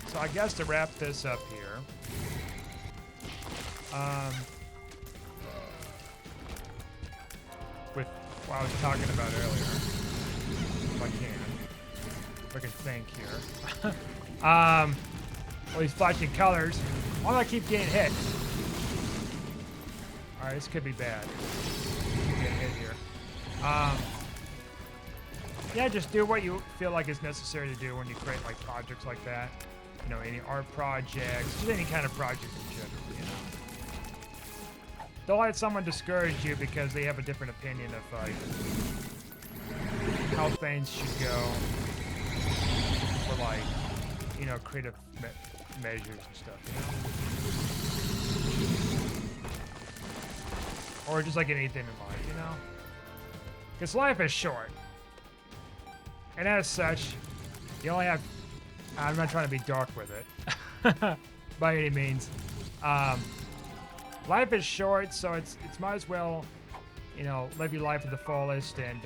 So I guess to wrap this up here, with what I was talking about earlier, if I can think here. All these flashing colors. Why do I keep getting hit? All right, this could be bad. Keep getting hit here. Yeah, just do what you feel like is necessary to do when you create like projects like that. You know, any art projects, just any kind of project in general. You know, don't let someone discourage you because they have a different opinion of like how things should go for like, you know, creative measures and stuff, you know? Or just like anything in life, you know? Because life is short. And as such, you only have... I'm not trying to be dark with it. By any means. Life is short, so it's might as well, you know, live your life to the fullest and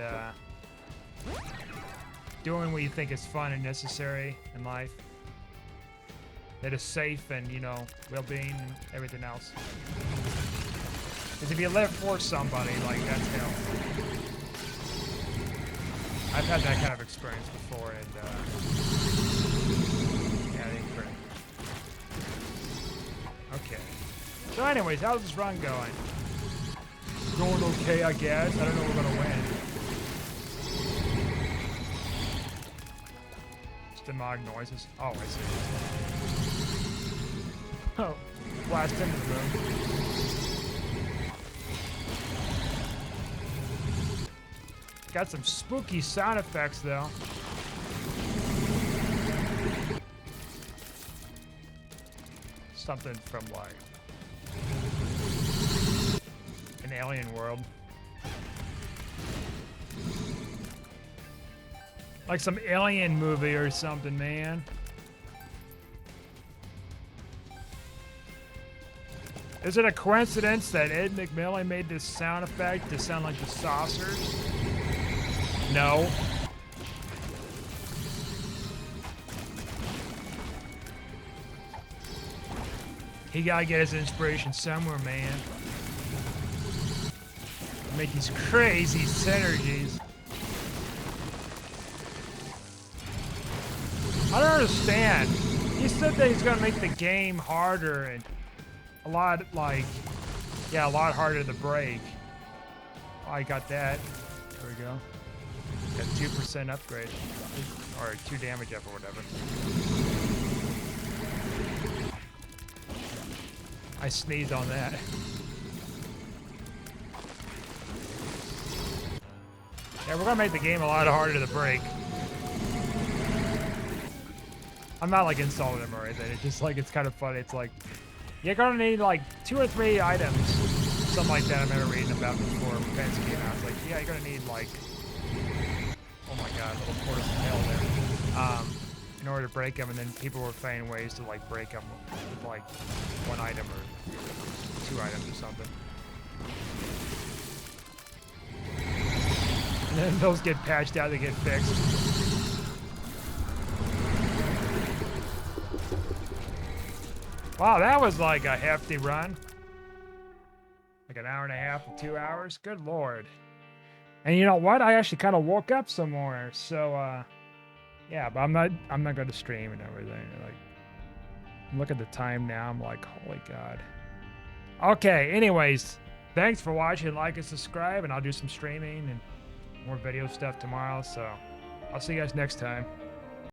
doing what you think is fun and necessary in life. That is safe and, you know, well-being and everything else. Because if you live for somebody, like, that's hell. I've had that kind of experience before, and, yeah, it ain't great. Okay. So anyways, how's this run going? Going okay, I guess. I don't know if we're gonna win. Demonic noises. Oh, I see. Oh, blast into the room. Got some spooky sound effects though. Something from like an alien world. Like some alien movie or something, man. Is it a coincidence that Ed McMillan made this sound effect to sound like the saucers? No. He gotta get his inspiration somewhere, man. Make these crazy synergies. I don't understand. He said that he's gonna make the game harder and a lot harder to break. Oh, I got that. There we go. Got 2% upgrade. Or 2 damage up or whatever. I sneezed on that. Yeah, we're gonna make the game a lot harder to break. I'm not like insulting him or anything. It's just like, it's kind of funny. It's like, you're gonna need like 2 or 3 items. Something like that I remember reading about before Fence came out. It's like, yeah, you're gonna need like, oh my god, little portals of hell there. In order to break them, and then people were finding ways to like break them with like 1 item or 2 items or something. And then those get patched out, they get fixed. Wow, that was like a hefty run. Like an hour and a half to 2 hours. Good lord. And you know what? I actually kind of woke up some more. So yeah, but I'm not going to stream and everything. Like, look at the time now. I'm like, holy god. Okay, anyways, thanks for watching. Like and subscribe, and I'll do some streaming and more video stuff tomorrow. So I'll see you guys next time.